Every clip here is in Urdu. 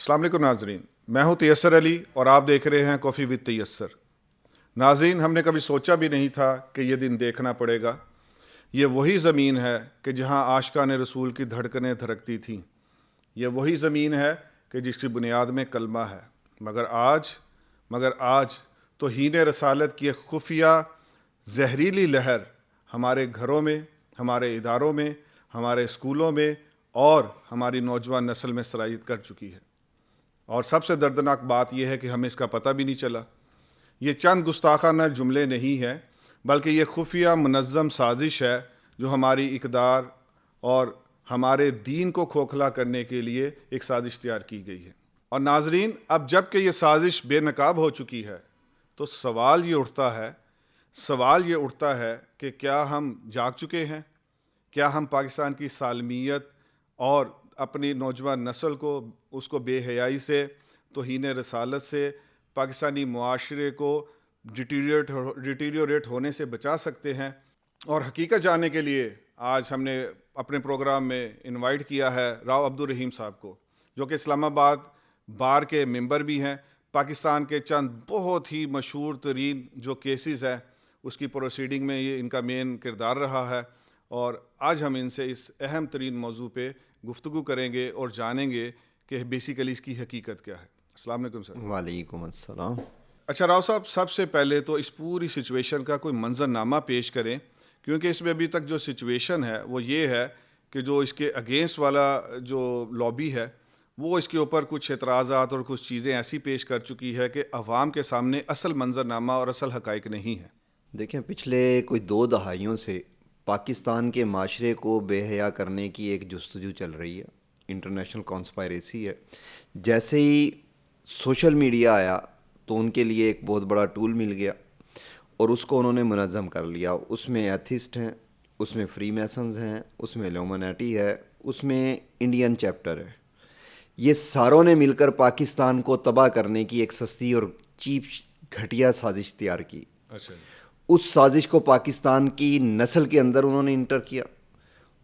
السلام علیکم ناظرین، میں ہوں تیسر علی اور آپ دیکھ رہے ہیں کافی وتھ تیسر۔ ناظرین، ہم نے کبھی سوچا بھی نہیں تھا کہ یہ دن دیکھنا پڑے گا۔ یہ وہی زمین ہے کہ جہاں عاشقان رسول کی دھڑکنیں دھڑکتی تھیں۔ یہ وہی زمین ہے کہ جس کی بنیاد میں کلمہ ہے۔ مگر آج توہین رسالت کی ایک خفیہ زہریلی لہر ہمارے گھروں میں، ہمارے اداروں میں، ہمارے اسکولوں میں اور ہماری نوجوان نسل میں سرایت کر چکی ہے۔ اور سب سے دردناک بات یہ ہے کہ ہمیں اس کا پتہ بھی نہیں چلا۔ یہ چند گستاخانہ جملے نہیں ہیں، بلکہ یہ خفیہ منظم سازش ہے جو ہماری اقدار اور ہمارے دین کو کھوکھلا کرنے کے لیے ایک سازش تیار کی گئی ہے۔ اور ناظرین، اب جب کہ یہ سازش بے نقاب ہو چکی ہے تو سوال یہ اٹھتا ہے کہ کیا ہم جاگ چکے ہیں؟ کیا ہم پاکستان کی سالمیت اور اپنی نوجوان نسل کو اس کو بے حیائی سے، توہین رسالت سے، پاکستانی معاشرے کو ڈیٹیریوریٹ ہونے سے بچا سکتے ہیں؟ اور حقیقت جاننے کے لیے آج ہم نے اپنے پروگرام میں انوائٹ کیا ہے راؤ عبدالرحیم صاحب کو، جو کہ اسلام آباد بار کے ممبر بھی ہیں۔ پاکستان کے چند بہت ہی مشہور ترین جو کیسز ہیں اس کی پروسیڈنگ میں یہ ان کا مین کردار رہا ہے، اور آج ہم ان سے اس اہم ترین موضوع پہ گفتگو کریں گے اور جانیں گے کہ بیسیکلی اس کی حقیقت کیا ہے۔ السلام علیکم سر۔ وعلیکم السلام۔ اچھا راؤ صاحب، سب سے پہلے تو اس پوری سچویشن کا کوئی منظرنامہ پیش کریں، کیونکہ اس میں ابھی تک جو سچویشن ہے وہ یہ ہے کہ جو اس کے اگینسٹ والا جو لابی ہے وہ اس کے اوپر کچھ اعتراضات اور کچھ چیزیں ایسی پیش کر چکی ہے کہ عوام کے سامنے اصل منظرنامہ اور اصل حقائق نہیں ہیں۔ دیکھیں، پچھلے کوئی 2 دہائیوں سے پاکستان کے معاشرے کو بے حیا کرنے کی ایک جستجو چل رہی ہے، انٹرنیشنل کانسپائریسی ہے۔ جیسے ہی سوشل میڈیا آیا تو ان کے لیے ایک بہت بڑا ٹول مل گیا اور اس کو انہوں نے منظم کر لیا۔ اس میں ایتھسٹ ہیں، اس میں فری میسنز ہیں، اس میں لومنیٹی ہے، اس میں انڈین چیپٹر ہے۔ یہ ساروں نے مل کر پاکستان کو تباہ کرنے کی ایک سستی اور چیپ گھٹیا سازش تیار کی۔ اچھا، اس سازش کو پاکستان کی نسل کے اندر انہوں نے انٹر کیا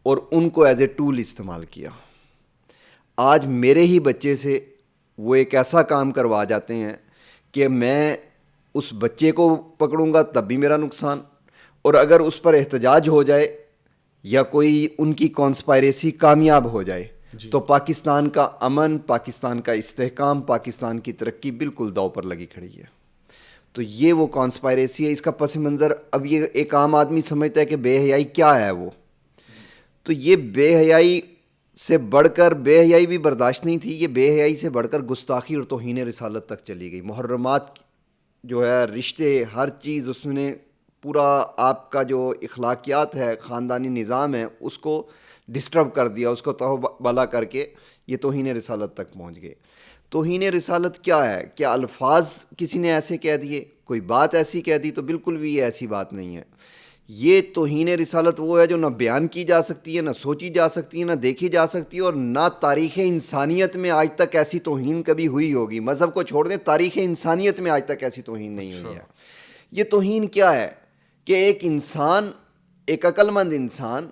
اور ان کو ایز اے ٹول استعمال کیا۔ آج میرے ہی بچے سے وہ ایک ایسا کام کروا جاتے ہیں کہ میں اس بچے کو پکڑوں گا تب بھی میرا نقصان، اور اگر اس پر احتجاج ہو جائے یا کوئی ان کی کانسپائریسی کامیاب ہو جائے تو پاکستان کا امن، پاکستان کا استحکام، پاکستان کی ترقی بالکل داؤ پر لگی کھڑی ہے۔ تو یہ وہ کانسپائریسی ہے۔ اس کا پس منظر اب یہ ایک عام آدمی سمجھتا ہے کہ بے حیائی کیا ہے وہ، تو یہ بے حیائی سے بڑھ کر، بے حیائی بھی برداشت نہیں تھی، یہ بے حیائی سے بڑھ کر گستاخی اور توہین رسالت تک چلی گئی۔ محرمات جو ہے، رشتے، ہر چیز اس نے پورا آپ کا جو اخلاقیات ہے، خاندانی نظام ہے، اس کو ڈسٹرب کر دیا، اس کو تہوبلا کر کے یہ توہین رسالت تک پہنچ گئے۔ توہین رسالت کیا ہے؟ کیا الفاظ کسی نے ایسے کہہ دیے، کوئی بات ایسی کہہ دی؟ تو بالکل بھی یہ ایسی بات نہیں ہے۔ یہ توہین رسالت وہ ہے جو نہ بیان کی جا سکتی ہے، نہ سوچی جا سکتی ہے، نہ دیکھی جا سکتی ہے، اور نہ تاریخ انسانیت میں آج تک ایسی توہین کبھی ہوئی ہوگی۔ مذہب کو چھوڑ دیں، تاریخ انسانیت میں آج تک ایسی توہین نہیں ہوئی ہے۔ یہ توہین کیا ہے کہ ایک انسان، ایک عقل مند انسان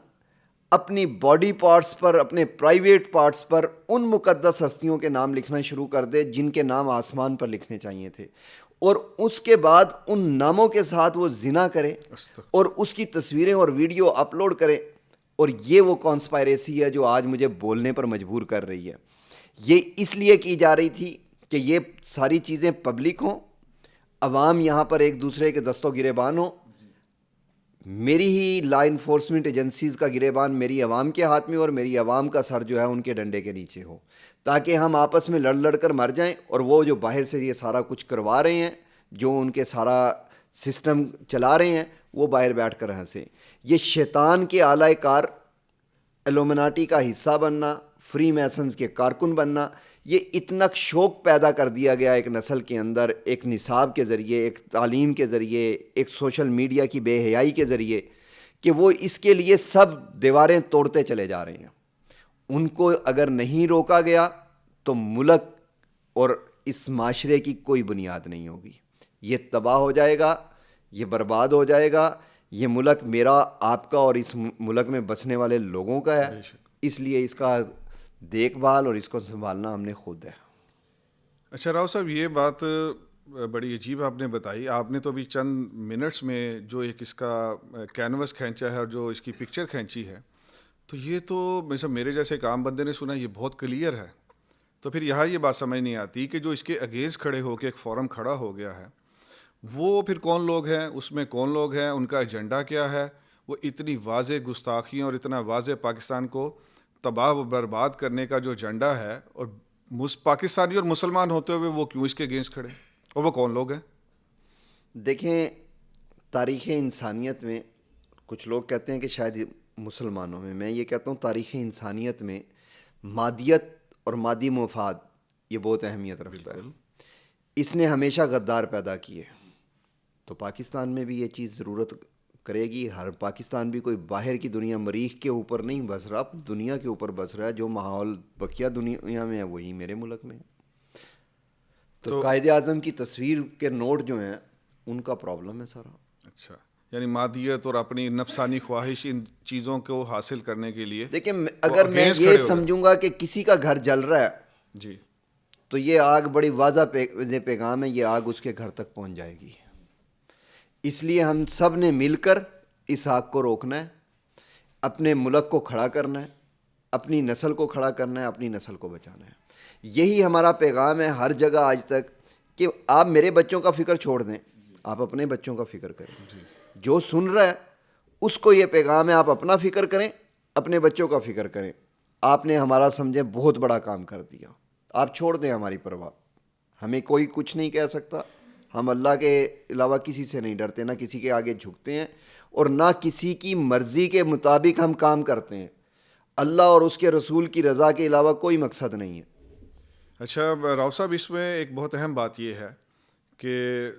اپنی باڈی پارٹس پر، اپنے پرائیویٹ پارٹس پر ان مقدس ہستیوں کے نام لکھنا شروع کر دے جن کے نام آسمان پر لکھنے چاہیے تھے، اور اس کے بعد ان ناموں کے ساتھ وہ زنا کرے اور اس کی تصویریں اور ویڈیو اپلوڈ کرے۔ اور یہ وہ کانسپائریسی ہے جو آج مجھے بولنے پر مجبور کر رہی ہے۔ یہ اس لیے کی جا رہی تھی کہ یہ ساری چیزیں پبلک ہوں، عوام یہاں پر ایک دوسرے کے دست و گریبان ہوں، میری ہی لا انفورسمنٹ ایجنسیز کا گریبان میری عوام کے ہاتھ میں، اور میری عوام کا سر جو ہے ان کے ڈنڈے کے نیچے ہو، تاکہ ہم آپس میں لڑ کر مر جائیں، اور وہ جو باہر سے یہ سارا کچھ کروا رہے ہیں، جو ان کے سارا سسٹم چلا رہے ہیں، وہ باہر بیٹھ کر ہنسیں۔ یہ شیطان کے اعلی کار، ایلومناٹی کا حصہ بننا، فری میسنز کے کارکن بننا، یہ اتنا شوق پیدا کر دیا گیا ایک نسل کے اندر، ایک نصاب کے ذریعے، ایک تعلیم کے ذریعے، ایک سوشل میڈیا کی بے حیائی کے ذریعے، کہ وہ اس کے لیے سب دیواریں توڑتے چلے جا رہے ہیں۔ ان کو اگر نہیں روکا گیا تو ملک اور اس معاشرے کی کوئی بنیاد نہیں ہوگی، یہ تباہ ہو جائے گا، یہ برباد ہو جائے گا۔ یہ ملک میرا، آپ کا اور اس ملک میں بسنے والے لوگوں کا ہے، اس لیے اس کا دیکھ بھال اور اس کو سنبھالنا ہم نے خود ہے۔ اچھا راؤ صاحب، یہ بات بڑی عجیب آپ نے بتائی. آپ نے تو ابھی چند منٹس میں جو ایک اس کا کینوس کھینچا ہے اور جو اس کی پکچر کھینچی ہے، تو یہ تو میرے جیسے ایک عام بندے نے سنا یہ بہت کلیئر ہے. تو پھر یہاں یہ بات سمجھ نہیں آتی کہ جو اس کے اگینسٹ کھڑے ہو کے ایک فورم کھڑا ہو گیا ہے، وہ پھر کون لوگ ہیں، اس میں کون لوگ ہیں، ان کا ایجنڈا کیا ہے. وہ اتنی واضح گستاخیاں اور اتنا واضح پاکستان کو تباہ و برباد کرنے کا جو ایجنڈا ہے، اور پاکستانی اور مسلمان ہوتے ہوئے وہ کیوں اس کے اگینسٹ کھڑے، اور وہ کون لوگ ہیں؟ دیکھیں، تاریخ انسانیت میں کچھ لوگ کہتے ہیں کہ شاید مسلمانوں میں یہ کہتا ہوں تاریخ انسانیت میں مادیت اور مادی مفاد یہ بہت اہمیت رکھتا ہے. اس نے ہمیشہ غدار پیدا کیے، تو پاکستان میں بھی یہ چیز ضرورت کرے گی. ہر پاکستان بھی کوئی باہر کی دنیا مریخ کے اوپر نہیں بس رہا، دنیا کے اوپر بس رہا ہے. جو ماحول بقیہ دنیا میں ہے وہی میرے ملک میں ہے. تو قائد اعظم کی تصویر کے نوٹ جو ہیں ان کا پرابلم ہے سارا. اچھا، یعنی مادیت اور اپنی نفسانی خواہش ان چیزوں کو حاصل کرنے کے لیے دیکھیں، اگر میں یہ سمجھوں گا کہ کسی کا گھر جل رہا ہے جی، تو یہ آگ بڑی واضح پیغام ہے، یہ آگ اس کے گھر تک پہنچ جائے گی. اس لیے ہم سب نے مل کر اس آگ کو روکنا ہے، اپنے ملک کو کھڑا کرنا ہے، اپنی نسل کو کھڑا کرنا ہے، اپنی نسل کو بچانا ہے. یہی ہمارا پیغام ہے ہر جگہ آج تک، کہ آپ میرے بچوں کا فکر چھوڑ دیں، آپ اپنے بچوں کا فکر کریں. جو سن رہا ہے اس کو یہ پیغام ہے، آپ اپنا فکر کریں، اپنے بچوں کا فکر کریں. آپ نے ہمارا سمجھے بہت بڑا کام کر دیا. آپ چھوڑ دیں ہماری پرواہ، ہمیں کوئی کچھ نہیں کہہ سکتا. ہم اللہ کے علاوہ کسی سے نہیں ڈرتے، نہ کسی کے آگے جھکتے ہیں، اور نہ کسی کی مرضی کے مطابق ہم کام کرتے ہیں. اللہ اور اس کے رسول کی رضا کے علاوہ کوئی مقصد نہیں ہے. اچھا راؤ صاحب، اس میں ایک بہت اہم بات یہ ہے کہ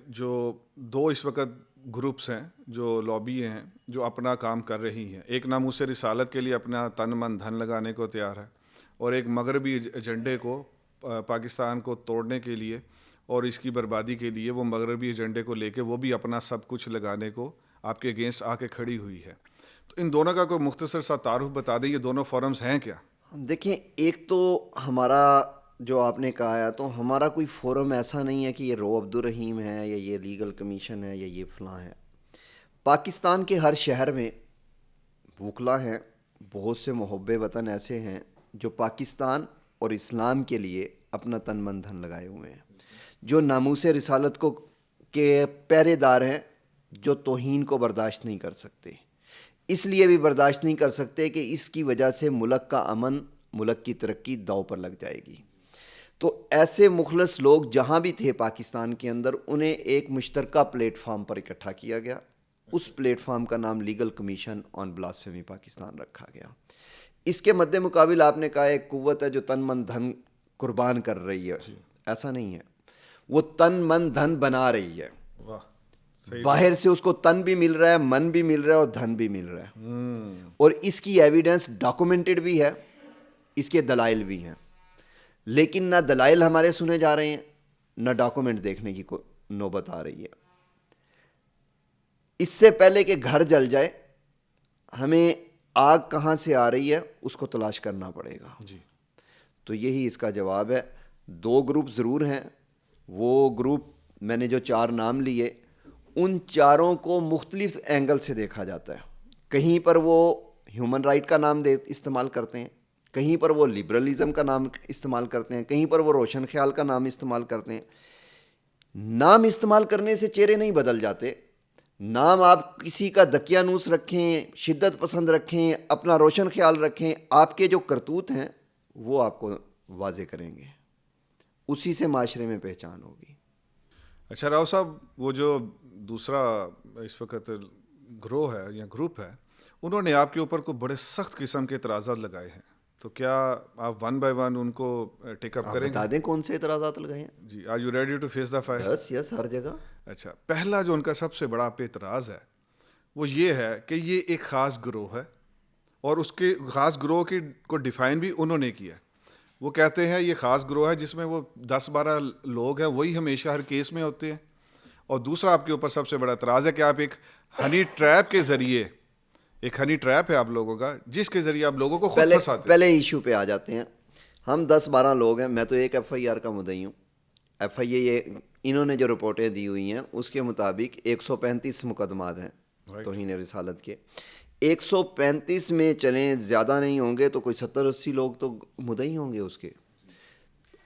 جو دو اس وقت گروپس ہیں جو لابی ہیں جو اپنا کام کر رہی ہیں، ایک ناموس رسالت کے لیے اپنا تن من دھن لگانے کو تیار ہے، اور ایک مغربی ایجنڈے کو پاکستان کو توڑنے کے لیے اور اس کی بربادی کے لیے وہ مغربی ایجنڈے کو لے کے وہ بھی اپنا سب کچھ لگانے کو آپ کے اگینسٹ آ کے کھڑی ہوئی ہے. تو ان دونوں کا کوئی مختصر سا تعارف بتا دیں، یہ دونوں فورمز ہیں کیا؟ دیکھیں، ایک تو ہمارا جو آپ نے کہا ہے، تو ہمارا کوئی فورم ایسا نہیں ہے کہ یہ رو عبد الرحیم ہے یا یہ لیگل کمیشن ہے یا یہ فلاں ہے. پاکستان کے ہر شہر میں وکلا ہیں، بہت سے محب وطن ایسے ہیں جو پاکستان اور اسلام کے لیے اپنا تن من دھن لگائے ہوئے ہیں، جو ناموس رسالت کو کے پہرے دار ہیں، جو توہین کو برداشت نہیں کر سکتے. اس لیے بھی برداشت نہیں کر سکتے کہ اس کی وجہ سے ملک کا امن، ملک کی ترقی داؤ پر لگ جائے گی. تو ایسے مخلص لوگ جہاں بھی تھے پاکستان کے اندر، انہیں ایک مشترکہ پلیٹ فارم پر اکٹھا کیا گیا. اس پلیٹ فارم کا نام لیگل کمیشن آن بلاسفیمی پاکستان رکھا گیا. اس کے مد مقابل آپ نے کہا ایک قوت ہے جو تن من دھن قربان کر رہی ہے. ایسا نہیں ہے، وہ تن من دھن بنا رہی ہے. باہر سے اس کو تن بھی مل رہا ہے، من بھی مل رہا ہے، اور دھن بھی مل رہا ہے. اور اس کی ایویڈنس ڈاکومنٹڈ بھی ہے، اس کے دلائل بھی ہیں. لیکن نہ دلائل ہمارے سنے جا رہے ہیں، نہ ڈاکومنٹ دیکھنے کی نوبت آ رہی ہے. اس سے پہلے کہ گھر جل جائے، ہمیں آگ کہاں سے آ رہی ہے اس کو تلاش کرنا پڑے گا. تو یہی اس کا جواب ہے. دو گروپ ضرور ہیں. وہ گروپ میں نے جو 4 نام لیے، ان چاروں کو مختلف اینگل سے دیکھا جاتا ہے. کہیں پر وہ ہیومن رائٹ کا نام استعمال کرتے ہیں، کہیں پر وہ لبرلزم کا نام استعمال کرتے ہیں، کہیں پر وہ روشن خیال کا نام استعمال کرتے ہیں. نام استعمال کرنے سے چہرے نہیں بدل جاتے. نام آپ کسی کا دقیانوس رکھیں، شدت پسند رکھیں، اپنا روشن خیال رکھیں، آپ کے جو کرتوت ہیں وہ آپ کو واضح کریں گے. اسی سے معاشرے میں پہچان ہوگی. اچھا راؤ صاحب، وہ جو دوسرا اس وقت گروہ ہے یا گروپ ہے، انہوں نے آپ کے اوپر کو بڑے سخت قسم کے اعتراضات لگائے ہیں. تو کیا آپ ون بائی ون ان کو ٹیک اپ کریں گے؟ بتا دیں کون سے اعتراضات لگائے ہیں. جی، are you ready to face the fire? Yes, ہر جگہ. اچھا، پہلا جو ان کا سب سے بڑا پہ اعتراض ہے وہ یہ ہے کہ یہ ایک خاص گروہ ہے، اور اس کے خاص گروہ کو ڈیفائن بھی انہوں نے کیا. وہ کہتے ہیں یہ خاص گروہ ہے جس میں وہ 10-12 لوگ ہیں، وہی ہمیشہ ہر کیس میں ہوتے ہیں. اور دوسرا آپ کے اوپر سب سے بڑا اعتراض ہے کہ آپ ایک ہنی ٹریپ کے ذریعے، ایک ہنی ٹریپ ہے آپ لوگوں کا جس کے ذریعے آپ لوگوں کو خود پھنساتے ہیں. پہلے ایشو پہ آ جاتے ہیں. ہم 10-12 لوگ ہیں. میں تو ایک FIR کا مدعی ہوں. ایف آئی اے انہوں نے جو رپورٹیں دی ہوئی ہیں اس کے مطابق 135 مقدمات ہیں توہین رسالت کے. 135 میں چلیں زیادہ نہیں ہوں گے تو کوئی 70-80 لوگ تو مدعی ہوں گے اس کے.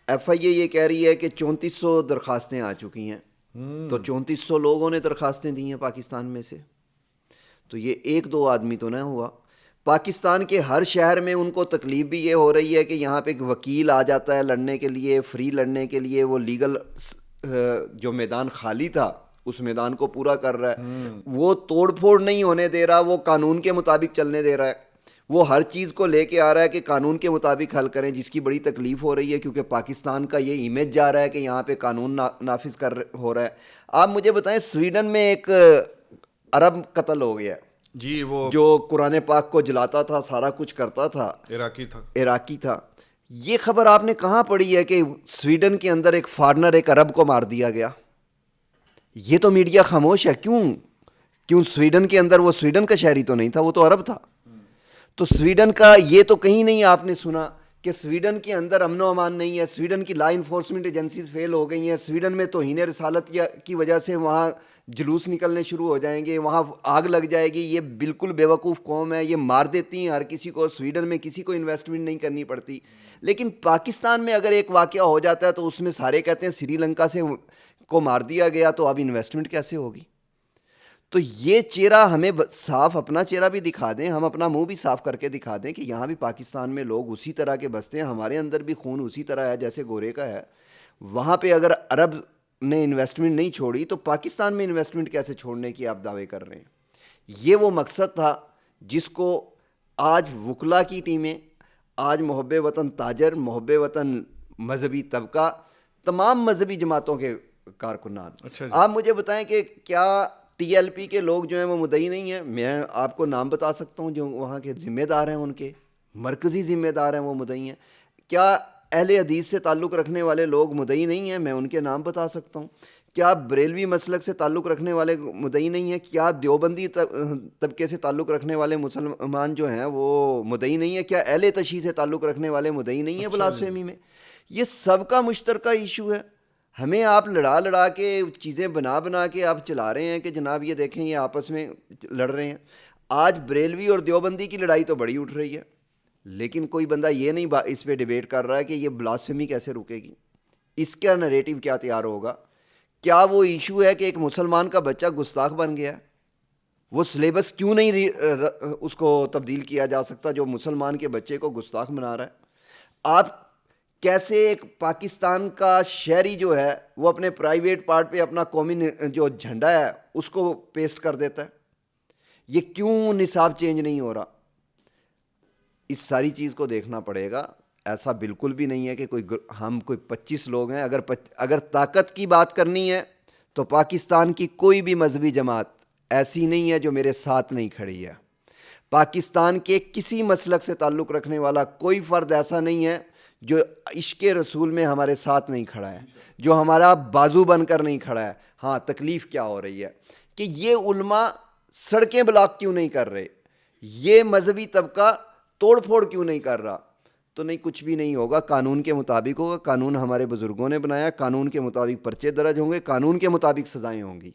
ایف آئی اے یہ کہہ رہی ہے کہ 3400 درخواستیں آ چکی ہیں, تو 3400 لوگوں نے درخواستیں دی ہیں پاکستان میں سے. تو یہ ایک دو آدمی تو نہ ہوا. پاکستان کے ہر شہر میں ان کو تکلیف بھی یہ ہو رہی ہے کہ یہاں پہ ایک وکیل آ جاتا ہے لڑنے کے لیے, فری لڑنے کے لیے, وہ لیگل جو میدان خالی تھا اس میدان کو پورا کر رہا ہے, وہ توڑ پھوڑ نہیں ہونے دے رہا, وہ قانون کے مطابق چلنے دے رہا ہے, وہ ہر چیز کو لے کے آ رہا ہے کہ قانون کے مطابق حل کریں, جس کی بڑی تکلیف ہو رہی ہے کیونکہ پاکستان کا یہ امیج جا رہا ہے کہ یہاں پہ قانون نافذ ہو رہا ہے. آپ مجھے بتائیں, سویڈن میں ایک عرب قتل ہو گیا جی, وہ جو قرآن پاک کو جلاتا تھا, سارا کچھ کرتا تھا, عراقی تھا. یہ خبر آپ نے کہاں پڑھی ہے کہ سویڈن کے اندر ایک فارنر ایک عرب کو مار دیا گیا؟ یہ تو میڈیا خاموش ہے. کیوں سویڈن کے اندر, وہ سویڈن کا شہری تو نہیں تھا, وہ تو عرب تھا. تو سویڈن کا یہ تو کہیں نہیں آپ نے سنا کہ سویڈن کے اندر امن و امان نہیں ہے, سویڈن کی لا انفورسمنٹ ایجنسیز فیل ہو گئی ہیں, سویڈن میں توہین رسالت کی وجہ سے وہاں جلوس نکلنے شروع ہو جائیں گے, وہاں آگ لگ جائے گی. یہ بالکل بیوقوف قوم ہے, یہ مار دیتی ہیں ہر کسی کو. سویڈن میں کسی کو انویسٹمنٹ نہیں کرنی پڑتی. لیکن پاکستان میں اگر ایک واقعہ ہو جاتا ہے تو اس میں سارے کہتے ہیں سری لنکا سے کو مار دیا گیا, تو اب انویسٹمنٹ کیسے ہوگی؟ تو یہ چہرہ ہمیں صاف, اپنا چہرہ بھی دکھا دیں, ہم اپنا منہ بھی صاف کر کے دکھا دیں کہ یہاں بھی پاکستان میں لوگ اسی طرح کے بستے ہیں, ہمارے اندر بھی خون اسی طرح ہے جیسے گورے کا ہے. وہاں پہ اگر عرب نے انویسٹمنٹ نہیں چھوڑی تو پاکستان میں انویسٹمنٹ کیسے چھوڑنے کی آپ دعوے کر رہے ہیں؟ یہ وہ مقصد تھا جس کو آج وکلا کی ٹیمیں, آج محب وطن تاجر, محب وطن مذہبی طبقہ, تمام مذہبی جماعتوں کے کارکنان. آپ مجھے بتائیں کہ کیا ٹی ایل پی کے لوگ جو ہیں وہ مدعی نہیں ہیں؟ میں آپ کو نام بتا سکتا ہوں جو وہاں کے ذمہ دار ہیں, ان کے مرکزی ذمہ دار ہیں, وہ مدعی ہیں. کیا اہل حدیث سے تعلق رکھنے والے لوگ مدعی نہیں ہیں؟ میں ان کے نام بتا سکتا ہوں. کیا بریلوی مسلک سے تعلق رکھنے والے مدعی نہیں ہیں؟ کیا دیوبندی طبقے سے تعلق رکھنے والے مسلمان جو ہیں وہ مدعی نہیں ہیں؟ کیا اہل تشیع سے تعلق رکھنے والے مدعی نہیں ہیں بلاسفیمی میں؟ یہ سب کا مشترکہ ایشو ہے. ہمیں آپ لڑا کے چیزیں بنا کے آپ چلا رہے ہیں کہ جناب یہ دیکھیں یہ آپس میں لڑ رہے ہیں. آج بریلوی اور دیوبندی کی لڑائی تو بڑی اٹھ رہی ہے, لیکن کوئی بندہ یہ نہیں اس پہ ڈیبیٹ کر رہا ہے کہ یہ بلاسفیمی کیسے رکے گی, اس کا نریٹو کیا تیار ہوگا. کیا وہ ایشو ہے کہ ایک مسلمان کا بچہ گستاخ بن گیا, وہ سلیبس کیوں نہیں اس کو تبدیل کیا جا سکتا جو مسلمان کے بچے کو گستاخ بنا رہا ہے؟ آپ کیسے ایک پاکستان کا شہری جو ہے وہ اپنے پرائیویٹ پارٹ پہ اپنا قومی جو جھنڈا ہے اس کو پیسٹ کر دیتا ہے؟ یہ کیوں نصاب چینج نہیں ہو رہا؟ اس ساری چیز کو دیکھنا پڑے گا. ایسا بالکل بھی نہیں ہے کہ ہم کوئی 25 لوگ ہیں. اگر طاقت کی بات کرنی ہے تو پاکستان کی کوئی بھی مذہبی جماعت ایسی نہیں ہے جو میرے ساتھ نہیں کھڑی ہے. پاکستان کے کسی مسلک سے تعلق رکھنے والا کوئی فرد ایسا نہیں ہے جو عشق رسول میں ہمارے ساتھ نہیں کھڑا ہے, جو ہمارا بازو بن کر نہیں کھڑا ہے. ہاں, تکلیف کیا ہو رہی ہے کہ یہ علماء سڑکیں بلاک کیوں نہیں کر رہے, یہ مذہبی طبقہ توڑ پھوڑ کیوں نہیں کر رہا؟ تو نہیں, کچھ بھی نہیں ہوگا. قانون کے مطابق ہوگا. قانون ہمارے بزرگوں نے بنایا, قانون کے مطابق پرچے درج ہوں گے, قانون کے مطابق سزائیں ہوں گی.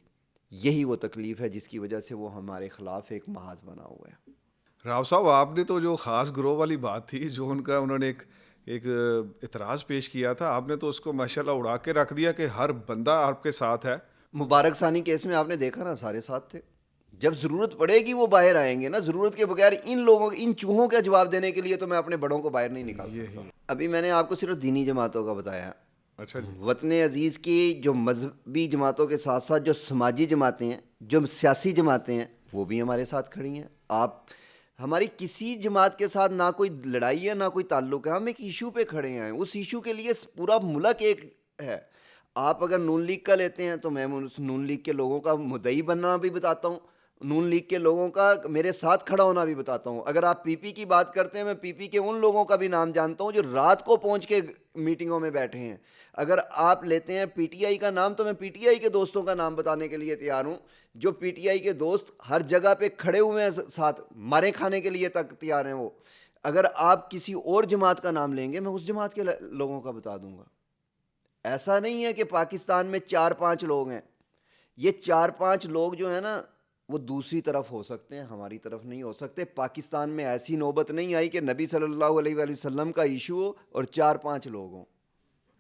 یہی وہ تکلیف ہے جس کی وجہ سے وہ ہمارے خلاف ایک محاذ بنا ہوا ہے. راؤ صاحب, آپ نے تو جو خاص گروہ والی بات تھی جو انہوں نے ایک اعتراض پیش کیا تھا, آپ نے تو اس کو ماشاءاللہ اڑا کے رکھ دیا کہ ہر بندہ آپ کے ساتھ ہے. مبارک ثانی کیس میں آپ نے دیکھا نا, سارے ساتھ تھے. جب ضرورت پڑے گی وہ باہر آئیں گے نا. ضرورت کے بغیر ان چوہوں کا جواب دینے کے لیے تو میں اپنے بڑوں کو باہر نہیں نکال سکتا. ابھی میں نے آپ کو صرف دینی جماعتوں کا بتایا. اچھا جی. وطن عزیز کی جو مذہبی جماعتوں کے ساتھ ساتھ جو سماجی جماعتیں ہیں, جو سیاسی جماعتیں ہیں, وہ بھی ہمارے ساتھ کھڑی ہیں. آپ ہماری کسی جماعت کے ساتھ نہ کوئی لڑائی ہے نہ کوئی تعلق ہے. ہم ایک ایشو پہ کھڑے ہیں, اس ایشو کے لیے پورا ملک ایک ہے. آپ اگر نون لیگ کا لیتے ہیں تو میں نون لیگ کے لوگوں کا مدعی بننا بھی بتاتا ہوں, نون لیگ کے لوگوں کا میرے ساتھ کھڑا ہونا بھی بتاتا ہوں. اگر آپ پی پی کی بات کرتے ہیں, میں پی پی کے ان لوگوں کا بھی نام جانتا ہوں جو رات کو پہنچ کے میٹنگوں میں بیٹھے ہیں. اگر آپ لیتے ہیں پی ٹی آئی کا نام تو میں پی ٹی آئی کے دوستوں کا نام بتانے کے لیے تیار ہوں, جو پی ٹی آئی کے دوست ہر جگہ پہ کھڑے ہوئے ہیں, ساتھ مارے کھانے کے لیے تک تیار ہیں وہ. اگر آپ کسی اور جماعت کا نام لیں گے میں اس جماعت کے لوگوں کا بتا دوں گا. ایسا نہیں ہے کہ پاکستان میں 4-5 لوگ ہیں. یہ 4-5 لوگ جو ہیں نا وہ دوسری طرف ہو سکتے ہیں, ہماری طرف نہیں ہو سکتے. پاکستان میں ایسی نوبت نہیں آئی کہ نبی صلی اللہ علیہ وآلہ وسلم کا ایشو ہو اور 4-5 لوگ ہوں.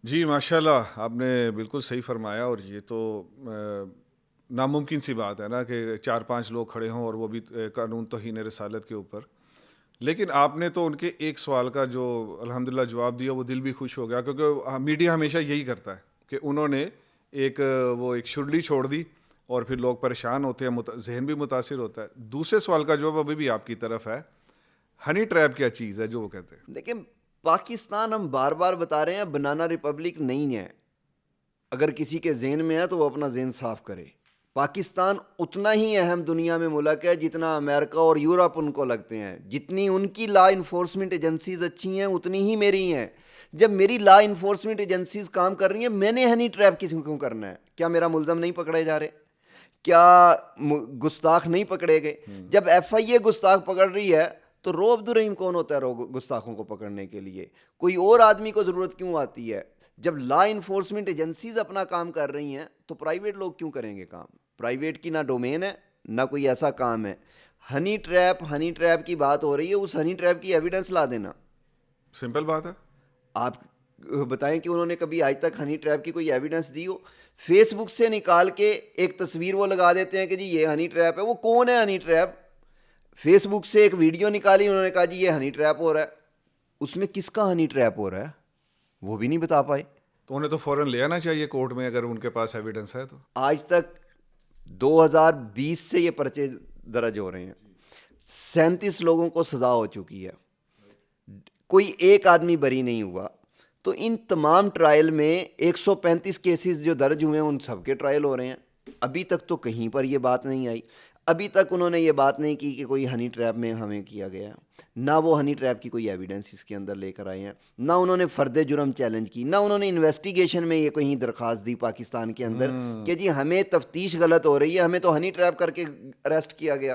جی ماشاءاللہ آپ نے بالکل صحیح فرمایا, اور یہ تو ناممکن سی بات ہے نا کہ 4-5 لوگ کھڑے ہوں اور وہ بھی قانون توہین رسالت کے اوپر. لیکن آپ نے تو ان کے ایک سوال کا جو الحمدللہ جواب دیا وہ دل بھی خوش ہو گیا, کیونکہ میڈیا ہمیشہ یہی کرتا ہے کہ انہوں نے ایک شرلی چھوڑ دی اور پھر لوگ پریشان ہوتے ہیں, ذہن بھی متاثر ہوتا ہے. دوسرے سوال کا جواب ابھی بھی آپ کی طرف ہے, ہنی ٹریپ کیا چیز ہے جو وہ کہتے ہیں؟ لیکن پاکستان ہم بار بار بتا رہے ہیں بنانا ریپبلک نہیں ہے. اگر کسی کے ذہن میں ہے تو وہ اپنا ذہن صاف کرے. پاکستان اتنا ہی اہم دنیا میں ملک ہے جتنا امریکہ اور یورپ ان کو لگتے ہیں. جتنی ان کی لا انفورسمنٹ ایجنسیز اچھی ہیں اتنی ہی میری ہیں. جب میری لا انفورسمنٹ ایجنسیز کام کر رہی ہیں, میں نے ہنی ٹریپ کسی کو کرنا ہے؟ کیا میرا ملزم نہیں پکڑے جا رہے؟ کیا گستاخ نہیں پکڑے گئے؟ جب ایف آئی اے گستاخ پکڑ رہی ہے تو رو عبدالرحیم کون ہوتا ہے گستاخوں کو پکڑنے کے لیے؟ کوئی اور آدمی کو ضرورت کیوں آتی ہے؟ جب لا انفورسمنٹ ایجنسیز اپنا کام کر رہی ہیں تو پرائیویٹ لوگ کیوں کریں گے کام؟ پرائیویٹ کی نہ ڈومین ہے نہ کوئی ایسا کام ہے. ہنی ٹریپ کی بات ہو رہی ہے, اس ہنی ٹریپ کی ایویڈنس لا دینا. سمپل بات ہے. آپ بتائیں کہ انہوں نے کبھی آج تک ہنی ٹریپ کی کوئی ایویڈنس دی ہو؟ فیس بک سے نکال کے ایک تصویر وہ لگا دیتے ہیں کہ جی یہ ہنی ٹریپ ہے. وہ کون ہے ہنی ٹریپ؟ فیس بک سے ایک ویڈیو نکالی, انہوں نے کہا جی یہ ہنی ٹریپ ہو رہا ہے. اس میں کس کا ہنی ٹریپ ہو رہا ہے وہ بھی نہیں بتا پائے. تو انہیں تو فوراً لے آنا چاہیے کورٹ میں اگر ان کے پاس ایویڈنس ہے تو. آج تک 2020 سے یہ پرچے درج ہو رہے ہیں, 37 لوگوں کو سزا ہو چکی ہے, کوئی ایک آدمی بری نہیں ہوا. تو ان تمام ٹرائل میں 135 کیسز جو درج ہوئے ہیں ان سب کے ٹرائل ہو رہے ہیں. ابھی تک تو کہیں پر یہ بات نہیں آئی. ابھی تک انہوں نے یہ بات نہیں کی کہ کوئی ہنی ٹریپ میں ہمیں کیا گیا, نہ وہ ہنی ٹریپ کی کوئی ایویڈنس اس کے اندر لے کر آئے ہیں, نہ انہوں نے فرد جرم چیلنج کی, نہ انہوں نے انویسٹیگیشن میں یہ کہیں درخواست دی پاکستان کے اندر کہ جی ہمیں تفتیش غلط ہو رہی ہے, ہمیں تو ہنی ٹریپ کر کے اریسٹ کیا گیا.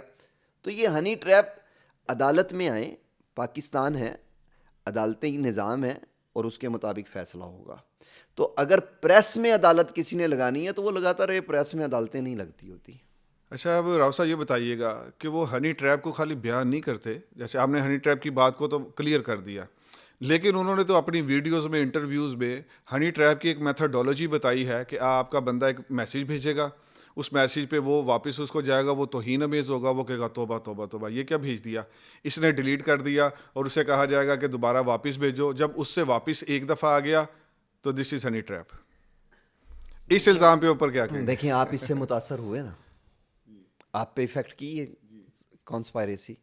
تو یہ ہنی ٹریپ عدالت میں آئیں, پاکستان ہے, عدالتی نظام ہے اور اس کے مطابق فیصلہ ہوگا. تو اگر پریس میں عدالت کسی نے لگانی ہے تو وہ لگاتا رہے, پریس میں عدالتیں نہیں لگتی ہوتی. اچھا اب راؤ صاحب یہ بتائیے گا کہ وہ ہنی ٹریپ کو خالی بیان نہیں کرتے, جیسے آپ نے ہنی ٹریپ کی بات کو تو کلیئر کر دیا, لیکن انہوں نے تو اپنی ویڈیوز میں انٹرویوز میں ہنی ٹریپ کی ایک میتھڈولوجی بتائی ہے کہ آپ کا بندہ ایک میسیج بھیجے گا, اس میسیج پہ وہ واپس اس کو جائے گا, وہ توہین آمیز ہوگا, وہ کہے گا توبہ توبہ توبہ یہ کیا بھیج دیا, اس نے ڈیلیٹ کر دیا, اور اسے کہا جائے گا کہ دوبارہ واپس بھیجو. جب اس سے واپس ایک دفعہ آ گیا تو دس از ہنی ٹریپ. اس الزام پہ اوپر کیا کہیں؟ دیکھیں آپ اس سے متاثر ہوئے نا, آپ پہ ایفیکٹ کی یہ کانسپائریسی,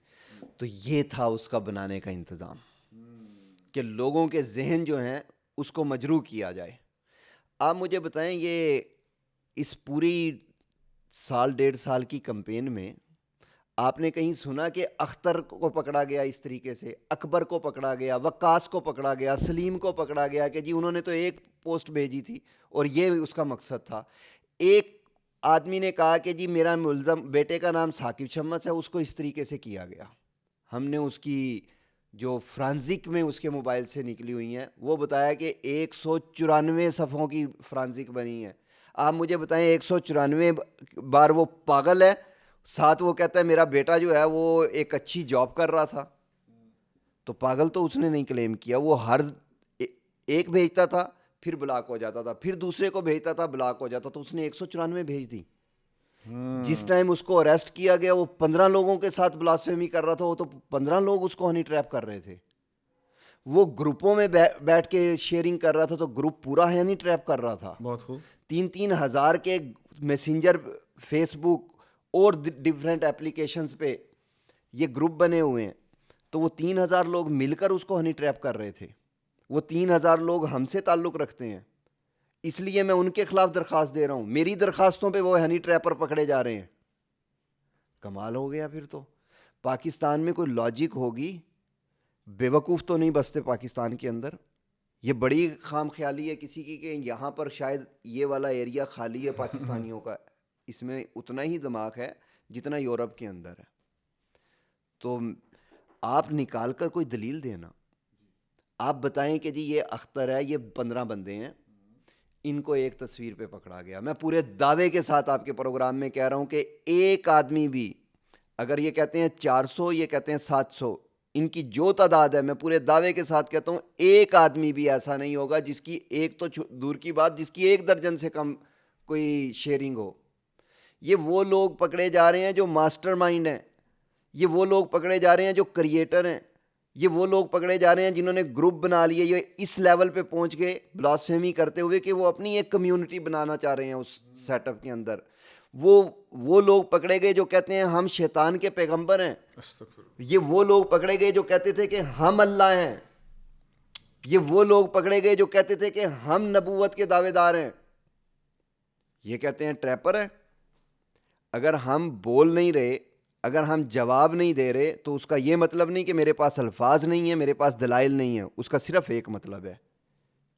تو یہ تھا اس کا بنانے کا انتظام کہ لوگوں کے ذہن جو ہیں اس کو مجروح کیا جائے. آپ مجھے بتائیں یہ اس پوری 1.5 سال کی کمپین میں آپ نے کہیں سنا کہ اختر کو پکڑا گیا اس طریقے سے, اکبر کو پکڑا گیا, وقاص کو پکڑا گیا, سلیم کو پکڑا گیا کہ جی انہوں نے تو ایک پوسٹ بھیجی تھی اور یہ اس کا مقصد تھا. ایک آدمی نے کہا کہ جی میرا ملزم بیٹے کا نام ثاقب شمس ہے, اس کو اس طریقے سے کیا گیا. ہم نے اس کی جو فرانزک میں اس کے موبائل سے نکلی ہوئی ہیں وہ بتایا کہ 194 صفحوں کی فرانزک بنی ہے. آپ مجھے بتائیں 194 بار وہ پاگل ہے, ساتھ وہ کہتا ہے میرا بیٹا جو ہے وہ ایک اچھی جاب کر رہا تھا. تو پاگل تو اس نے نہیں کلیم کیا, وہ ہر ایک بھیجتا تھا پھر بلاک ہو جاتا تھا, پھر دوسرے کو بھیجتا تھا بلاک ہو جاتا, تو اس نے 194 بھیج دی. جس ٹائم اس کو اریسٹ کیا گیا وہ 15 لوگوں کے ساتھ بلاسفیمی کر رہا تھا, وہ تو 15 لوگ اس کو ہنی ٹریپ کر رہے تھے. وہ گروپوں میں بیٹھ کے شیئرنگ کر رہا تھا تو گروپ پورا ہنی ٹریپ کر رہا تھا. بہت خوب. 3-3 ہزار کے میسنجر, فیس بک اور ڈفرینٹ اپلیکیشنز پہ یہ گروپ بنے ہوئے ہیں, تو وہ 3000 لوگ مل کر اس کو ہنی ٹریپ کر رہے تھے. وہ 3000 لوگ ہم سے تعلق رکھتے ہیں, اس لیے میں ان کے خلاف درخواست دے رہا ہوں. میری درخواستوں پہ وہ ہنی ٹریپر پکڑے جا رہے ہیں. کمال ہو گیا. پھر تو پاکستان میں کوئی لاجک ہوگی, بیوقوف تو نہیں بستے پاکستان کے اندر. یہ بڑی خام خیالی ہے کسی کی کہ یہاں پر شاید یہ والا ایریا خالی ہے پاکستانیوں کا, اس میں اتنا ہی دماغ ہے جتنا یورپ کے اندر ہے. تو آپ نکال کر کوئی دلیل دینا, آپ بتائیں کہ جی یہ اختر ہے, یہ 15 بندے ہیں, ان کو ایک تصویر پہ پکڑا گیا. میں پورے دعوے کے ساتھ آپ کے پروگرام میں کہہ رہا ہوں کہ ایک آدمی بھی, اگر یہ کہتے ہیں 400, یہ کہتے ہیں 700, ان کی جو تعداد ہے, میں پورے دعوے کے ساتھ کہتا ہوں ایک آدمی بھی ایسا نہیں ہوگا جس کی ایک تو دور کی بات, جس کی 1 درجن سے کم کوئی شیئرنگ ہو. یہ وہ لوگ پکڑے جا رہے ہیں جو ماسٹر مائنڈ ہیں, یہ وہ لوگ پکڑے جا رہے ہیں جو کریٹر ہیں, یہ وہ لوگ پکڑے جا رہے ہیں جنہوں نے گروپ بنا لیے, یہ اس لیول پہ پہنچ گئے بلاسفیمی کرتے ہوئے کہ وہ اپنی ایک کمیونٹی بنانا چاہ رہے ہیں اس سیٹ اپ کے اندر. وہ لوگ پکڑے گئے جو کہتے ہیں ہم شیطان کے پیغمبر ہیں. یہ وہ لوگ پکڑے گئے جو کہتے تھے کہ ہم اللہ ہیں. یہ وہ لوگ پکڑے گئے جو کہتے تھے کہ ہم نبوت کے دعوے دار ہیں. یہ کہتے ہیں ٹریپر ہیں. اگر ہم بول نہیں رہے, اگر ہم جواب نہیں دے رہے, تو اس کا یہ مطلب نہیں کہ میرے پاس الفاظ نہیں ہیں, میرے پاس دلائل نہیں ہیں. اس کا صرف ایک مطلب ہے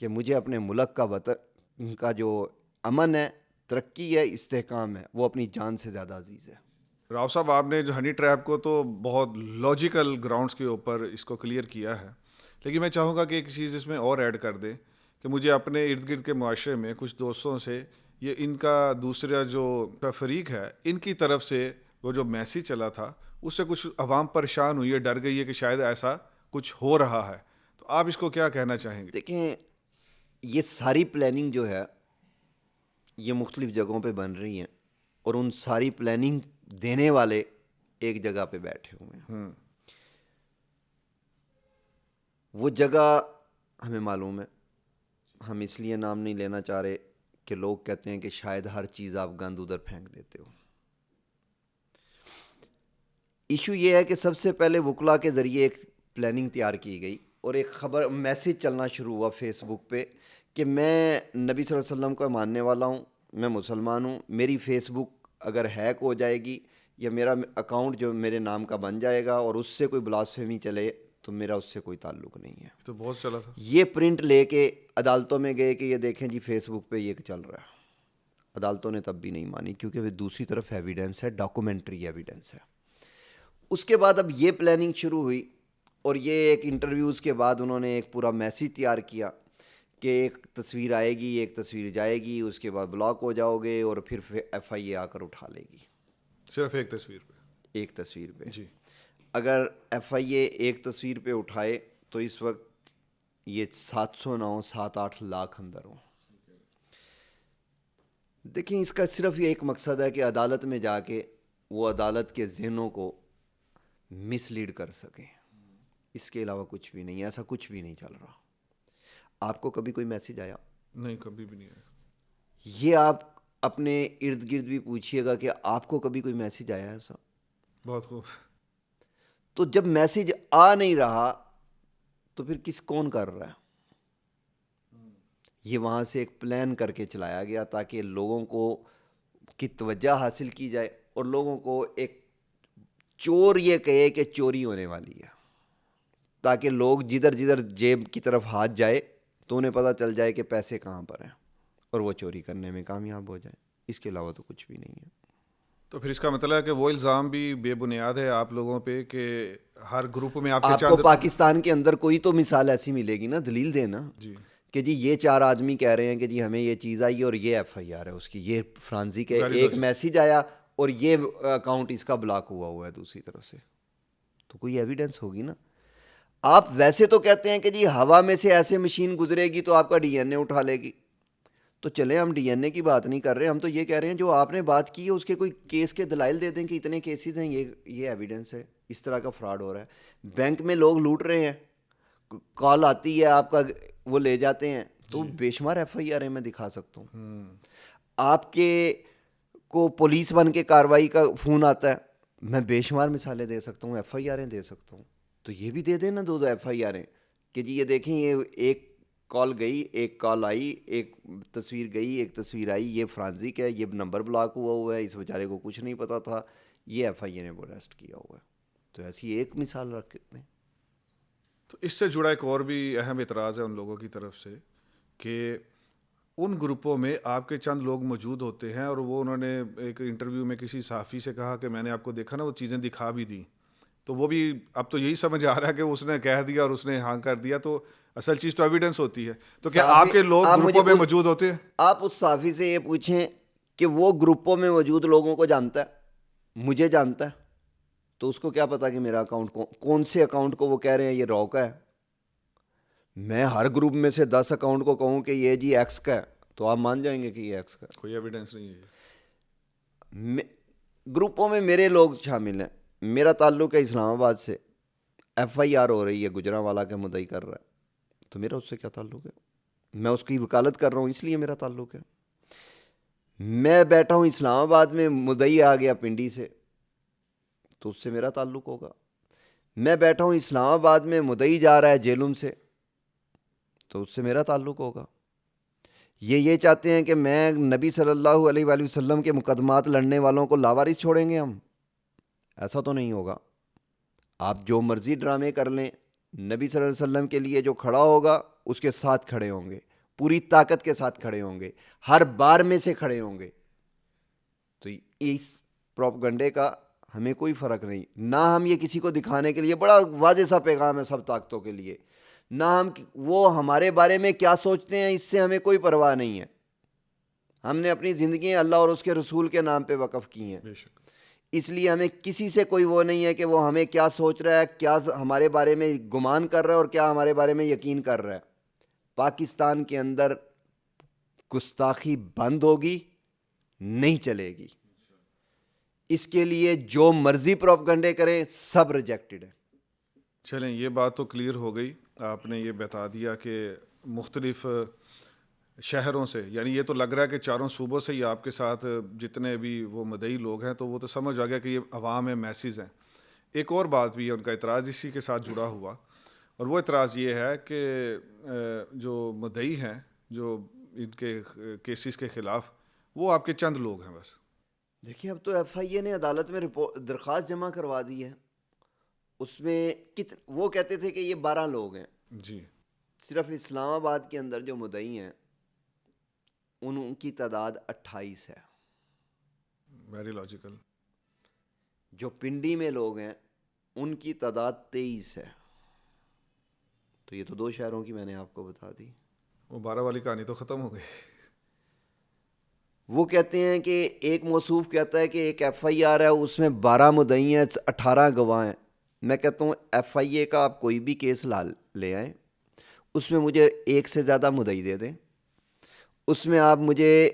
کہ مجھے اپنے ملک کا وطن کا جو امن ہے, ترقی ہے, استحکام ہے, وہ اپنی جان سے زیادہ عزیز ہے. راؤ صاحب, آپ نے جو ہنی ٹریپ کو تو بہت لاجیکل گراؤنڈز کے اوپر اس کو کلیئر کیا ہے, لیکن میں چاہوں گا کہ ایک چیز اس میں اور ایڈ کر دیں کہ مجھے اپنے ارد گرد کے معاشرے میں کچھ دوستوں سے یہ ان کا دوسرا جو فریق ہے, ان کی طرف سے وہ جو میسیج چلا تھا اس سے کچھ عوام پریشان ہوئی ہے, ڈر گئی ہے کہ شاید ایسا کچھ ہو رہا ہے. تو آپ اس کو کیا کہنا چاہیں گے؟ دیکھیں, یہ ساری پلاننگ جو ہے یہ مختلف جگہوں پہ بن رہی ہیں, اور ان ساری پلاننگ دینے والے ایک جگہ پہ بیٹھے ہوئے ہیں. وہ جگہ ہمیں معلوم ہے, ہم اس لیے نام نہیں لینا چاہ رہے کہ لوگ کہتے ہیں کہ شاید ہر چیز آپ گند ادھر پھینک دیتے ہو. ایشو یہ ہے کہ سب سے پہلے وکلا کے ذریعے ایک پلاننگ تیار کی گئی اور ایک خبر میسیج چلنا شروع ہوا فیس بک پہ کہ میں نبی صلی اللہ علیہ وسلم کا ماننے والا ہوں, میں مسلمان ہوں, میری فیس بک اگر ہیک ہو جائے گی یا میرا اکاؤنٹ جو میرے نام کا بن جائے گا اور اس سے کوئی بلاسفیمی چلے تو میرا اس سے کوئی تعلق نہیں ہے. تو بہت چلا تھا. یہ پرنٹ لے کے عدالتوں میں گئے کہ یہ دیکھیں جی فیس بک پہ یہ چل رہا ہے. عدالتوں نے تب بھی نہیں مانی کیونکہ وہ دوسری طرف ایویڈنس ہے, ڈاکومنٹری ایویڈنس ہے. اس کے بعد اب یہ پلاننگ شروع ہوئی اور یہ ایک انٹرویوز کے بعد انہوں نے ایک پورا میسیج تیار کیا کہ ایک تصویر آئے گی, ایک تصویر جائے گی, اس کے بعد بلاک ہو جاؤ گے اور پھر ایف آئی اے آ کر اٹھا لے گی. صرف ایک تصویر پہ, ایک تصویر پہ جی. اگر ایف آئی اے ایک تصویر پہ اٹھائے تو اس وقت یہ 700 نہ ہوں, 7-8 لاکھ اندر ہوں. دیکھیں, اس کا صرف یہ ایک مقصد ہے کہ عدالت میں جا کے وہ عدالت کے ذہنوں کو مس لیڈ کر سکیں. اس کے علاوہ کچھ بھی نہیں, ایسا کچھ بھی نہیں چل رہا. آپ کو کبھی کوئی میسیج آیا؟ نہیں, کبھی بھی نہیں آیا. یہ آپ اپنے ارد گرد بھی پوچھیے گا کہ آپ کو کبھی کوئی میسیج آیا ایسا؟ بہت خوب. تو جب میسیج آ نہیں رہا تو پھر کون کر رہا ہے؟ یہ وہاں سے ایک پلان کر کے چلایا گیا تاکہ لوگوں کو کی توجہ حاصل کی جائے اور لوگوں کو ایک چور یہ کہے کہ چوری ہونے والی ہے, تاکہ لوگ جدھر جدھر جیب کی طرف ہاتھ جائے تو انہیں پتہ چل جائے کہ پیسے کہاں پر ہیں اور وہ چوری کرنے میں کامیاب ہو جائے. اس کے علاوہ تو کچھ بھی نہیں ہے. تو پھر اس کا مطلب ہے کہ وہ الزام بھی بے بنیاد ہے آپ لوگوں پہ کہ ہر گروپ میں آپ کو پاکستان کے اندر کوئی تو مثال ایسی ملے گی نا, دلیل دینا جی کہ جی یہ 4 آدمی کہہ رہے ہیں کہ جی ہمیں یہ چیز آئی اور یہ ایف آئی آر ہے اس کی, یہ فرانزی کے ایک میسیج آیا اور یہ اکاؤنٹ اس کا بلاک ہوا ہے دوسری طرف سے, تو کوئی ایویڈنس ہوگی نا. آپ ویسے تو کہتے ہیں کہ جی ہوا میں سے ایسے مشین گزرے گی تو آپ کا ڈی این اے اٹھا لے گی. تو چلیں, ہم ڈی این اے کی بات نہیں کر رہے, ہم تو یہ کہہ رہے ہیں جو آپ نے بات کی ہے اس کے کوئی کیس کے دلائل دے دیں کہ اتنے کیسز ہیں, یہ ایویڈنس ہے اس طرح کا فراڈ ہو رہا ہے. بینک میں لوگ لوٹ رہے ہیں, کال آتی ہے آپ کا, وہ لے جاتے ہیں, تو بے شمار ایف آئی آر میں دکھا سکتا ہوں. آپ کے کو پولیس بن کے کارروائی کا فون آتا ہے, میں بے شمار مثالیں دے سکتا ہوں, ایف آئی آریں دے سکتا ہوں. تو یہ بھی دے دیں نا 2 ایف آئی آریں کہ جی یہ دیکھیں یہ ایک کال گئی, ایک کال آئی, ایک تصویر گئی, ایک تصویر آئی, یہ فرانزک ہے, یہ نمبر بلاک ہوا ہے, اس بیچارے کو کچھ نہیں پتا تھا, یہ ایف آئی اے نے وہ اریسٹ کیا ہوا ہے. تو ایسی ایک مثال رکھ دیں. تو اس سے جڑا ایک اور بھی اہم اعتراض ہے ان لوگوں کی طرف سے کہ ان گروپوں میں آپ کے چند لوگ موجود ہوتے ہیں اور وہ انہوں نے ایک انٹرویو میں کسی صحافی سے کہا کہ میں نے آپ کو دیکھا نا وہ چیزیں دکھا بھی دیں, تو وہ بھی اب تو یہی سمجھ آ رہا ہے کہ اس نے کہہ دیا اور اس نے ہاں کر دیا. تو اصل چیز تو ایویڈنس ہوتی ہے. تو کیا صحافی- آپ کے لوگ آپ گروپوں مجھے میں موجود ہوتے ہیں؟ آپ اس صحافی سے یہ پوچھیں کہ وہ گروپوں میں موجود لوگوں کو جانتا ہے، مجھے جانتا ہے، تو اس کو کیا پتا کہ میرا اکاؤنٹ کون سے اکاؤنٹ کو وہ کہہ رہے ہیں یہ رو کا ہے. میں ہر گروپ میں سے 10 اکاؤنٹ کو کہوں کہ یہ جی ایکس کا ہے تو آپ مان جائیں گے کہ یہ ایکس کا ہے. کوئی ایویڈنس نہیں ہے. گروپوں میں میرے لوگ شامل ہیں. میرا تعلق ہے اسلام آباد سے، ایف آئی آر ہو رہی ہے گجرانوالہ کا مدعی کر رہا ہے، تو میرا اس سے کیا تعلق ہے؟ میں اس کی وکالت کر رہا ہوں اس لیے میرا تعلق ہے. میں بیٹھا ہوں اسلام آباد میں، مدعی آ گیا پنڈی سے تو اس سے میرا تعلق ہوگا. میں بیٹھا ہوں اسلام آباد میں، مدعی جا رہا ہے جیلم سے تو اس سے میرا تعلق ہوگا. یہ چاہتے ہیں کہ میں نبی صلی اللہ علیہ وآلہ وسلم کے مقدمات لڑنے والوں کو لاوارث چھوڑیں گے ہم؟ ایسا تو نہیں ہوگا. آپ جو مرضی ڈرامے کر لیں، نبی صلی اللہ علیہ وسلم کے لیے جو کھڑا ہوگا اس کے ساتھ کھڑے ہوں گے، پوری طاقت کے ساتھ کھڑے ہوں گے، ہر بار میں سے کھڑے ہوں گے. تو اس پروپگنڈے کا ہمیں کوئی فرق نہیں. نہ ہم یہ کسی کو دکھانے کے لیے، بڑا واضح سا پیغام ہے سب طاقتوں کے لیے، نہ ہم وہ ہمارے بارے میں کیا سوچتے ہیں اس سے ہمیں کوئی پرواہ نہیں ہے. ہم نے اپنی زندگی اللہ اور اس کے رسول کے نام پہ وقف کی ہیں، بے شک. اس لیے ہمیں کسی سے کوئی وہ نہیں ہے کہ وہ ہمیں کیا سوچ رہا ہے، کیا ہمارے بارے میں گمان کر رہا ہے اور کیا ہمارے بارے میں یقین کر رہا ہے. پاکستان کے اندر گستاخی بند ہوگی، نہیں چلے گی. اس کے لیے جو مرضی پروپگنڈے کریں سب ریجیکٹڈ ہے. چلیں یہ بات تو کلیئر ہو گئی. آپ نے یہ بتا دیا کہ مختلف شہروں سے، یعنی یہ تو لگ رہا ہے کہ چاروں صوبوں سے ہی آپ کے ساتھ جتنے بھی وہ مدعی لوگ ہیں، تو وہ تو سمجھ آ گیا کہ یہ عوام ہیں، میسز ہیں. ایک اور بات بھی ہے، ان کا اعتراض اسی کے ساتھ جڑا ہوا، اور وہ اعتراض یہ ہے کہ جو مدعی ہیں، جو ان کے کیسز کے خلاف، وہ آپ کے چند لوگ ہیں بس. دیکھیے اب تو ایف آئی اے نے عدالت میں درخواست جمع کروا دی ہے. اس میں وہ کہتے تھے کہ یہ 12 لوگ ہیں. جی. صرف اسلام آباد کے اندر جو مدعی ہیں ان کی تعداد 28 ہے. Very logical. جو پنڈی میں لوگ ہیں ان کی تعداد 23 ہے. تو یہ تو 2 شہروں کی میں نے آپ کو بتا دی. وہ 12 والی کہانی تو ختم ہو گئی. وہ کہتے ہیں کہ ایک موصوف کہتا ہے کہ ایک ایف آئی آر ہے اس میں 12 مدعی ہیں، 18 گواہ ہیں. میں کہتا ہوں ایف آئی اے کا آپ کوئی بھی کیس لے آئیں، اس میں مجھے 1 سے زیادہ مدعی دے دیں، اس میں آپ مجھے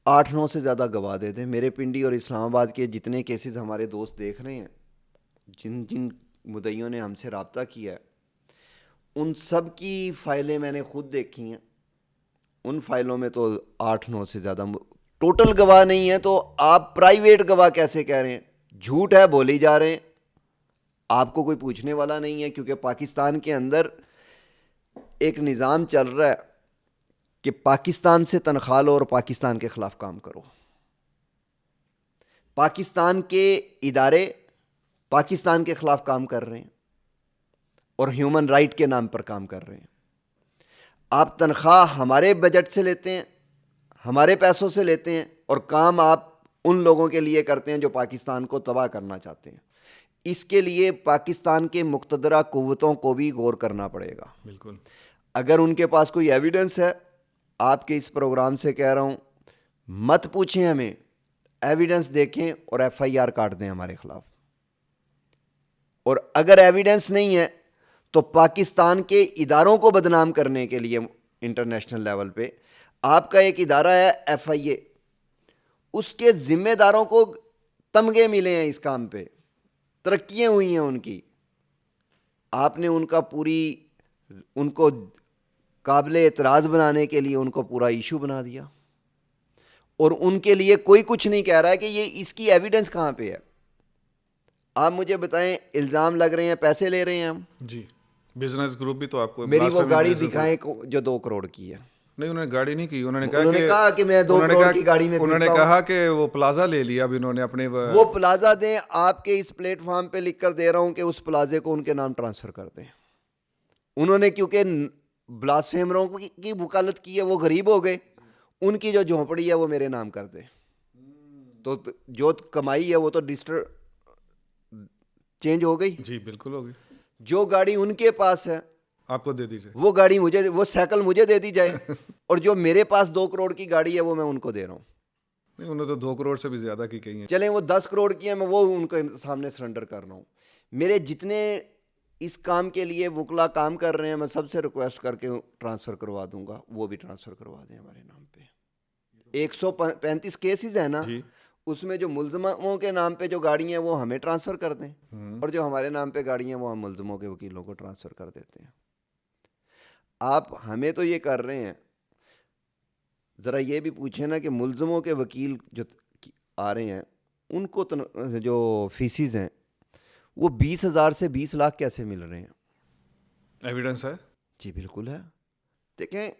8-9 سے زیادہ گواہ دے دیں. میرے پنڈی اور اسلام آباد کے جتنے کیسز ہمارے دوست دیکھ رہے ہیں، جن مدعیوں نے ہم سے رابطہ کیا ہے، ان سب کی فائلیں میں نے خود دیکھی ہیں. ان فائلوں میں تو 8-9 سے زیادہ ٹوٹل گواہ نہیں ہے. تو آپ پرائیویٹ گواہ کیسے کہہ رہے ہیں؟ جھوٹ ہے، بولی جا رہے ہیں. آپ کو کوئی پوچھنے والا نہیں ہے، کیونکہ پاکستان کے اندر ایک نظام چل رہا ہے کہ پاکستان سے تنخواہ لو اور پاکستان کے خلاف کام کرو. پاکستان کے ادارے پاکستان کے خلاف کام کر رہے ہیں اور ہیومن رائٹ کے نام پر کام کر رہے ہیں. آپ تنخواہ ہمارے بجٹ سے لیتے ہیں، ہمارے پیسوں سے لیتے ہیں، اور کام آپ ان لوگوں کے لیے کرتے ہیں جو پاکستان کو تباہ کرنا چاہتے ہیں. اس کے لیے پاکستان کے مقتدرہ قوتوں کو بھی غور کرنا پڑے گا. بالکل. اگر ان کے پاس کوئی ایویڈنس ہے، آپ کے اس پروگرام سے کہہ رہا ہوں، مت پوچھیں ہمیں، ایویڈنس دیکھیں اور ایف آئی آر کاٹ دیں ہمارے خلاف. اور اگر ایویڈنس نہیں ہے تو پاکستان کے اداروں کو بدنام کرنے کے لیے انٹرنیشنل لیول پہ آپ کا ایک ادارہ ہے ایف آئی اے، اس کے ذمہ داروں کو تمغے ملے ہیں اس کام پہ، ترقیاں ہوئی ہیں ان کی. آپ نے ان کو قابل اعتراض بنانے کے لیے ان کو پورا ایشو بنا دیا، اور ان کے لیے کوئی کچھ نہیں کہہ رہا ہے کہ یہ اس کی ایویڈنس کہاں پہ ہے. آپ مجھے بتائیں، الزام لگ رہے ہیں، پیسے لے رہے ہیں ہم. جی. بزنس گروپ بھی تو آپ کو میری وہ گاڑی دکھائیں جو 2 کروڑ کی ہے. نہیں، انہوں نے گاڑی نہیں کی، انہوں نے کہا کہ میں 2 کروڑ کی گاڑی میں انہوں نے کہا کہ وہ پلازا لے لیا. اب انہوں نے اپنے وہ پلازا دیں، آپ کے اس پلیٹ فارم پہ لکھ کر دے رہا ہوں کہ اس پلازے کو ان کے نام ٹرانسفر کر دیں. انہوں نے کیونکہ بلاسفیمروں کی وکالت کی ہے، وہ غریب ہو گئے، ان کی جو جھونپڑی ہے وہ میرے نام کر دیں. تو جو کمائی ہے وہ تو چینج ہو گئی. جی بالکل ہوگی. جو گاڑی ان کے پاس ہے آپ کو دے دیجیے. وہ گاڑی مجھے, وہ سائیکل مجھے دے دی جائے, اور جو میرے پاس 2 کروڑ کی گاڑی ہے وہ میں ان کو دے رہا ہوں. نہیں, انہوں نے تو 2 کروڑ سے بھی زیادہ کی کہی ہیں. چلیں وہ 10 کروڑ کی ہیں, میں وہ ان کے سامنے سرنڈر کر رہا ہوں. میرے جتنے اس کام کے لیے وکلا کام کر رہے ہیں, میں سب سے ریکویسٹ کر کے ٹرانسفر کروا دوں گا, وہ بھی ٹرانسفر کروا دیں ہمارے نام پہ. 135 کیسز ہیں نا, اس میں جو ملزموں کے نام پہ جو گاڑی ہیں وہ ہمیں ٹرانسفر کر دیں, اور جو ہمارے نام پہ گاڑی ہیں وہ ہم ملزموں کے وکیلوں کو ٹرانسفر کر دیتے ہیں. آپ ہمیں تو یہ کر رہے ہیں, ذرا یہ بھی پوچھیں نا کہ ملزموں کے وکیل جو آ رہے ہیں ان کو جو فیسز ہیں وہ 20,000 سے 20 لاکھ کیسے مل رہے ہیں؟ ایویڈنس ہے؟ جی بالکل ہے. دیکھیں,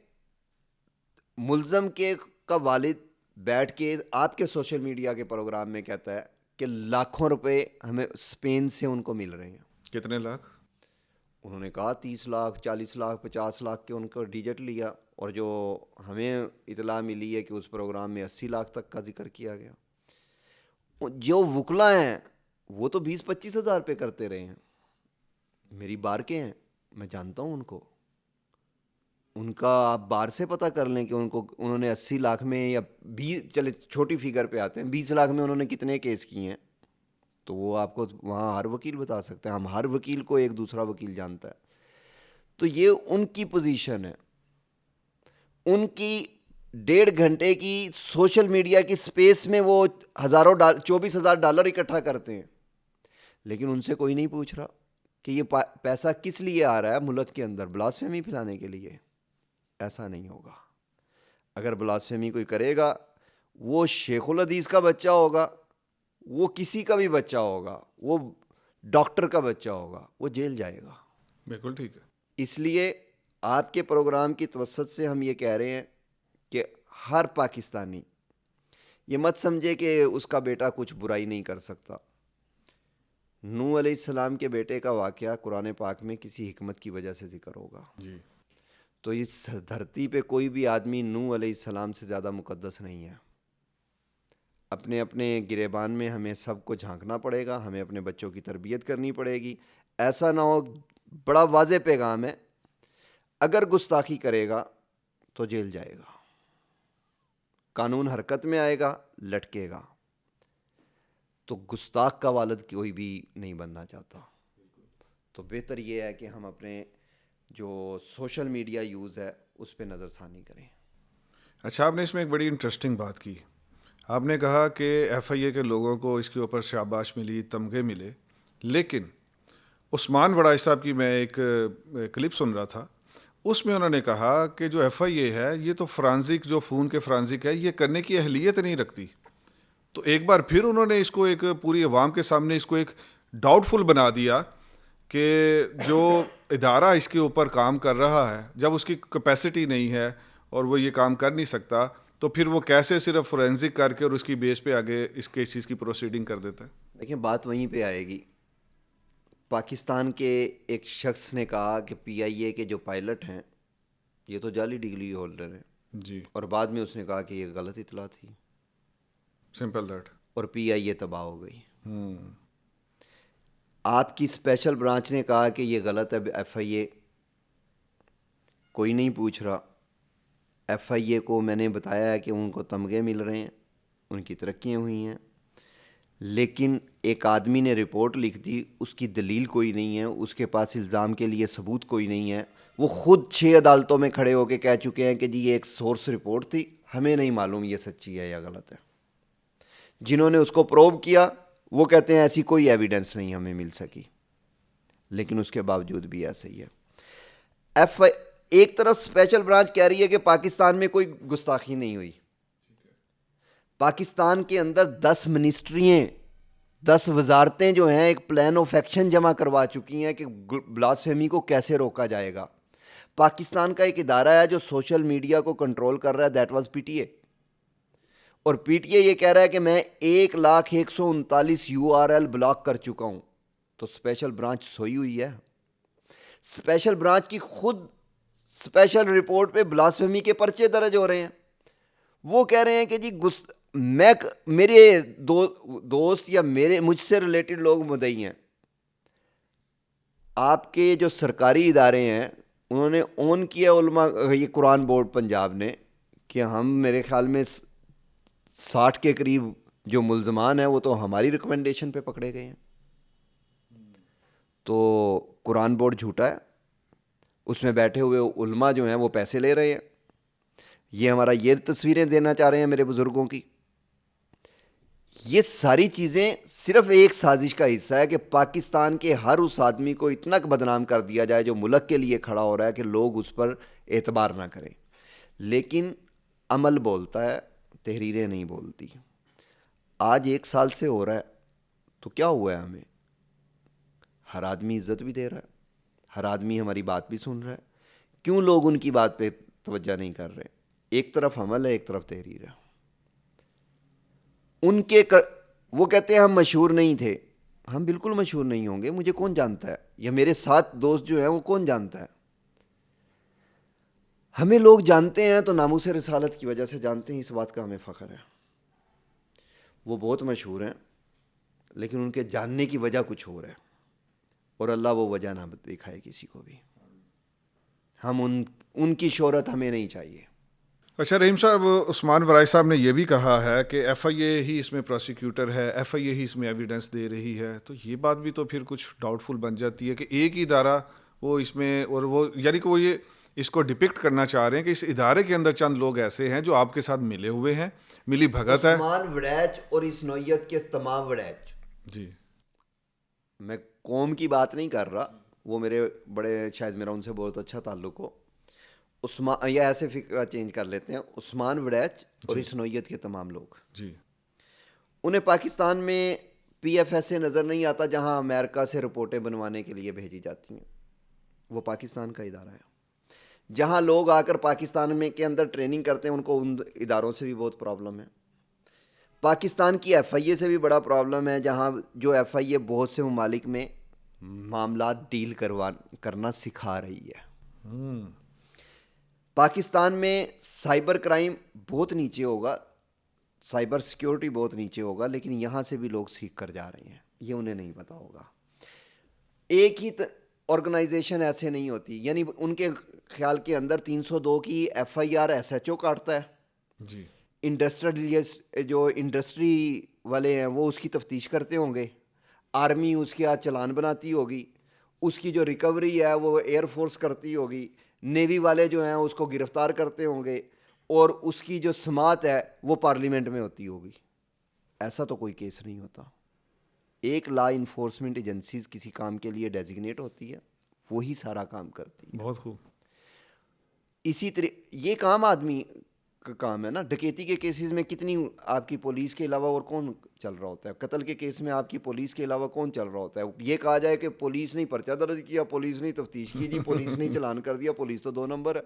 ملزم کا والد بیٹھ کے آپ کے سوشل میڈیا کے پروگرام میں کہتا ہے کہ لاکھوں روپے ہمیں اسپین سے ان کو مل رہے ہیں. کتنے لاکھ؟ انہوں نے کہا 30 لاکھ 40 لاکھ 50 لاکھ کے ان کو ڈیجٹ لیا, اور جو ہمیں اطلاع ملی ہے کہ اس پروگرام میں 80 لاکھ تک کا ذکر کیا گیا. جو وکلا ہیں وہ تو 20-25 ہزار پہ کرتے رہے ہیں. میری بار کے ہیں, میں جانتا ہوں ان کو, ان کا آپ بار سے پتہ کر لیں کہ انہوں نے 80 لاکھ میں یا 20, چلے چھوٹی فگر پہ آتے ہیں, 20 لاکھ میں انہوں نے کتنے کیس کیے ہیں, تو وہ آپ کو وہاں ہر وکیل بتا سکتے ہیں. ہم ہر وکیل کو ایک دوسرا وکیل جانتا ہے. تو یہ ان کی پوزیشن ہے. ان کی 1.5 گھنٹے کی سوشل میڈیا کی سپیس میں وہ $24,000 اکٹھا کرتے ہیں, لیکن ان سے کوئی نہیں پوچھ رہا کہ یہ پیسہ کس لیے آ رہا ہے ملک کے اندر, بلاسفیمی پھیلانے کے لیے. ایسا نہیں ہوگا. اگر بلاسفیمی کوئی کرے گا, وہ شیخ الحدیث کا بچہ ہوگا, وہ کسی کا بھی بچہ ہوگا, وہ ڈاکٹر کا بچہ ہوگا, وہ جیل جائے گا. بالکل ٹھیک ہے. اس لیے آپ کے پروگرام کی توسط سے ہم یہ کہہ رہے ہیں کہ ہر پاکستانی یہ مت سمجھے کہ اس کا بیٹا کچھ برائی نہیں کر سکتا. نوح علیہ السلام کے بیٹے کا واقعہ قرآن پاک میں کسی حکمت کی وجہ سے ذکر ہوگا. جی. تو اس دھرتی پہ کوئی بھی آدمی نوح علیہ السلام سے زیادہ مقدس نہیں ہے. اپنے اپنے گریبان میں ہمیں سب کو جھانکنا پڑے گا, ہمیں اپنے بچوں کی تربیت کرنی پڑے گی. ایسا نہ ہو, بڑا واضح پیغام ہے, اگر گستاخی کرے گا تو جیل جائے گا, قانون حرکت میں آئے گا, لٹکے گا. تو گستاخ کا والد کوئی بھی نہیں بننا چاہتا. تو بہتر یہ ہے کہ ہم اپنے جو سوشل میڈیا یوز ہے اس پہ نظر ثانی کریں. اچھا, آپ نے اس میں ایک بڑی انٹرسٹنگ بات کی. آپ نے کہا کہ ایف آئی اے کے لوگوں کو اس کے اوپر شاباش ملی, تمغے ملے, لیکن عثمان وڑائی صاحب کی میں ایک کلپ سن رہا تھا, اس میں انہوں نے کہا کہ جو ایف آئی اے ہے یہ تو فرانزک, جو فون کے فرانزک ہے, یہ کرنے کی اہلیت نہیں رکھتی. تو ایک بار پھر انہوں نے اس کو ایک پوری عوام کے سامنے اس کو ایک ڈاؤٹ فل بنا دیا کہ جو ادارہ اس کے اوپر کام کر رہا ہے, جب اس کی کیپیسٹی نہیں ہے اور وہ یہ کام کر نہیں سکتا, تو پھر وہ کیسے صرف فورینزک کر کے اور اس کی بیس پہ آگے اس کیسز کی پروسیڈنگ کر دیتا ہے. دیکھیں, بات وہیں پہ آئے گی. پاکستان کے ایک شخص نے کہا کہ پی آئی اے کے جو پائلٹ ہیں یہ تو جعلی ڈگری ہولڈر ہیں. جی. اور بعد میں اس نے کہا کہ یہ غلط اطلاع تھی. Simple that. اور پی آئی اے تباہ ہو گئی. آپ کی اسپیشل برانچ نے کہا کہ یہ غلط ہے, ایف آئی اے کوئی نہیں پوچھ رہا. ایف آئی اے کو میں نے بتایا ہے کہ ان کو تمغے مل رہے ہیں, ان کی ترقیاں ہوئی ہیں, لیکن ایک آدمی نے رپورٹ لکھ دی, اس کی دلیل کوئی نہیں ہے, اس کے پاس الزام کے لیے ثبوت کوئی نہیں ہے. وہ خود 6 عدالتوں میں کھڑے ہو کے کہہ چکے ہیں کہ جی یہ ایک سورس رپورٹ تھی, ہمیں نہیں معلوم یہ سچی ہے یا غلط ہے. جنہوں نے اس کو پروب کیا وہ کہتے ہیں ایسی کوئی ایویڈنس نہیں ہمیں مل سکی, لیکن اس کے باوجود بھی ایسا ہی ہے. ایک طرف اسپیشل برانچ کہہ رہی ہے کہ پاکستان میں کوئی گستاخی نہیں ہوئی. پاکستان کے اندر 10 منسٹرییں 10 وزارتیں جو ہیں ایک پلان آف ایکشن جمع کروا چکی ہیں کہ بلاسفیمی کو کیسے روکا جائے گا. پاکستان کا ایک ادارہ ہے جو سوشل میڈیا کو کنٹرول کر رہا ہے, that was P T A. اور پی ٹی اے یہ کہہ رہا ہے کہ میں 1,139 URL بلاک کر چکا ہوں. تو اسپیشل برانچ سوئی ہوئی ہے. اسپیشل برانچ کی خود اسپیشل رپورٹ پہ بلاسفیمی کے پرچے درج ہو رہے ہیں. وہ کہہ رہے ہیں کہ جی میرے دوست یا مجھ سے ریلیٹڈ لوگ مدعی ہیں. آپ کے جو سرکاری ادارے ہیں انہوں نے اون کیا علماء یہ قرآن بورڈ پنجاب نے کہ ہم میرے خیال میں 60 کے قریب جو ملزمان ہیں وہ تو ہماری ریکمنڈیشن پہ پکڑے گئے ہیں. تو قرآن بورڈ جھوٹا ہے, اس میں بیٹھے ہوئے علماء جو ہیں وہ پیسے لے رہے ہیں. یہ ہمارا یہ تصویریں دینا چاہ رہے ہیں میرے بزرگوں کی. یہ ساری چیزیں صرف ایک سازش کا حصہ ہے کہ پاکستان کے ہر اس آدمی کو اتنا بدنام کر دیا جائے جو ملک کے لیے کھڑا ہو رہا ہے کہ لوگ اس پر اعتبار نہ کریں. لیکن عمل بولتا ہے, تحریریں نہیں بولتی. آج 1 سال سے ہو رہا ہے تو کیا ہوا ہے ہمیں؟ ہر آدمی عزت بھی دے رہا ہے, ہر آدمی ہماری بات بھی سن رہا ہے. کیوں لوگ ان کی بات پہ توجہ نہیں کر رہے؟ ایک طرف عمل ہے, ایک طرف تحریر ہے. ان کے وہ کہتے ہیں ہم مشہور نہیں تھے. ہم بالکل مشہور نہیں ہوں گے, مجھے کون جانتا ہے, یا میرے ساتھ دوست جو ہیں وہ کون جانتا ہے. ہمیں لوگ جانتے ہیں تو ناموس رسالت کی وجہ سے جانتے ہیں, اس بات کا ہمیں فخر ہے. وہ بہت مشہور ہیں لیکن ان کے جاننے کی وجہ کچھ اور ہے, اور اللہ وہ وجہ نہ دکھائے کسی کو بھی. ہم ان کی شہرت ہمیں نہیں چاہیے. اچھا رحیم صاحب, عثمان ورائی صاحب نے یہ بھی کہا ہے کہ ایف آئی اے ہی اس میں پروسیکیوٹر ہے, ایف آئی اے ہی اس میں ایویڈنس دے رہی ہے. تو یہ بات بھی تو پھر کچھ ڈاؤٹ فل بن جاتی ہے کہ ایک ہی ادارہ وہ اس میں, اور وہ یعنی کہ وہ یہ اس کو ڈپکٹ کرنا چاہ رہے ہیں کہ اس ادارے کے اندر چند لوگ ایسے ہیں جو آپ کے ساتھ ملے ہوئے ہیں, ملی بھگت ہے. عثمان وڑیچ اور اس نوعیت کے تمام وڑیچ, جی میں قوم کی بات نہیں کر رہا, وہ میرے بڑے, شاید میرا ان سے بہت اچھا تعلق ہو. عثمان, یا ایسے فکرہ چینج کر لیتے ہیں, عثمان وڑیچ اور اس نوعیت کے تمام لوگ, جی انہیں پاکستان میں پی ایف ایس سے نظر نہیں آتا جہاں امریکہ سے رپورٹیں بنوانے کے لیے بھیجی جاتی ہیں. وہ پاکستان کا ادارہ ہے. جہاں لوگ آ کر پاکستان میں کے اندر ٹریننگ کرتے ہیں ان کو ان اداروں سے بھی بہت پرابلم ہے. پاکستان کی ایف آئی اے سے بھی بڑا پرابلم ہے, جہاں جو ایف آئی اے بہت سے ممالک میں معاملات ڈیل کرنا سکھا رہی ہے. پاکستان میں سائبر کرائم بہت نیچے ہوگا, سائبر سیکیورٹی بہت نیچے ہوگا, لیکن یہاں سے بھی لوگ سیکھ کر جا رہے ہیں. یہ انہیں نہیں پتا ہوگا. ایک ہی آرگنائزیشن ایسے نہیں ہوتی, یعنی ان کے خیال کے اندر 302 کی F I R S H O کاٹتا ہے. جی جو انڈسٹری والے ہیں وہ اس کی تفتیش کرتے ہوں گے, آرمی اس کے ہاتھ چلان بناتی ہوگی, اس کی جو ریکوری ہے وہ ایئر فورس کرتی ہوگی, نیوی والے جو ہیں اس کو گرفتار کرتے ہوں گے, اور اس کی جو سماعت ہے وہ پارلیمنٹ میں ہوتی ہوگی. ایسا تو کوئی کیس نہیں ہوتا. ایک لا انفورسمنٹ ایجنسیز کسی کام کے لیے ڈیزگنیٹ ہوتی ہے, وہی سارا کام کرتی ہے. بہت خوب. اسی طرح یہ کام آدمی کا کام ہے نا. ڈکیتی کے کیسز میں کتنی آپ کی پولیس کے علاوہ اور کون چل رہا ہوتا ہے؟ قتل کے کیس میں آپ کی پولیس کے علاوہ کون چل رہا ہوتا ہے؟ یہ کہا جائے کہ پولیس نے پرچہ درج کیا, پولیس نے تفتیش کی, جی پولیس نے چلان کر دیا, پولیس تو 2 نمبر ہے.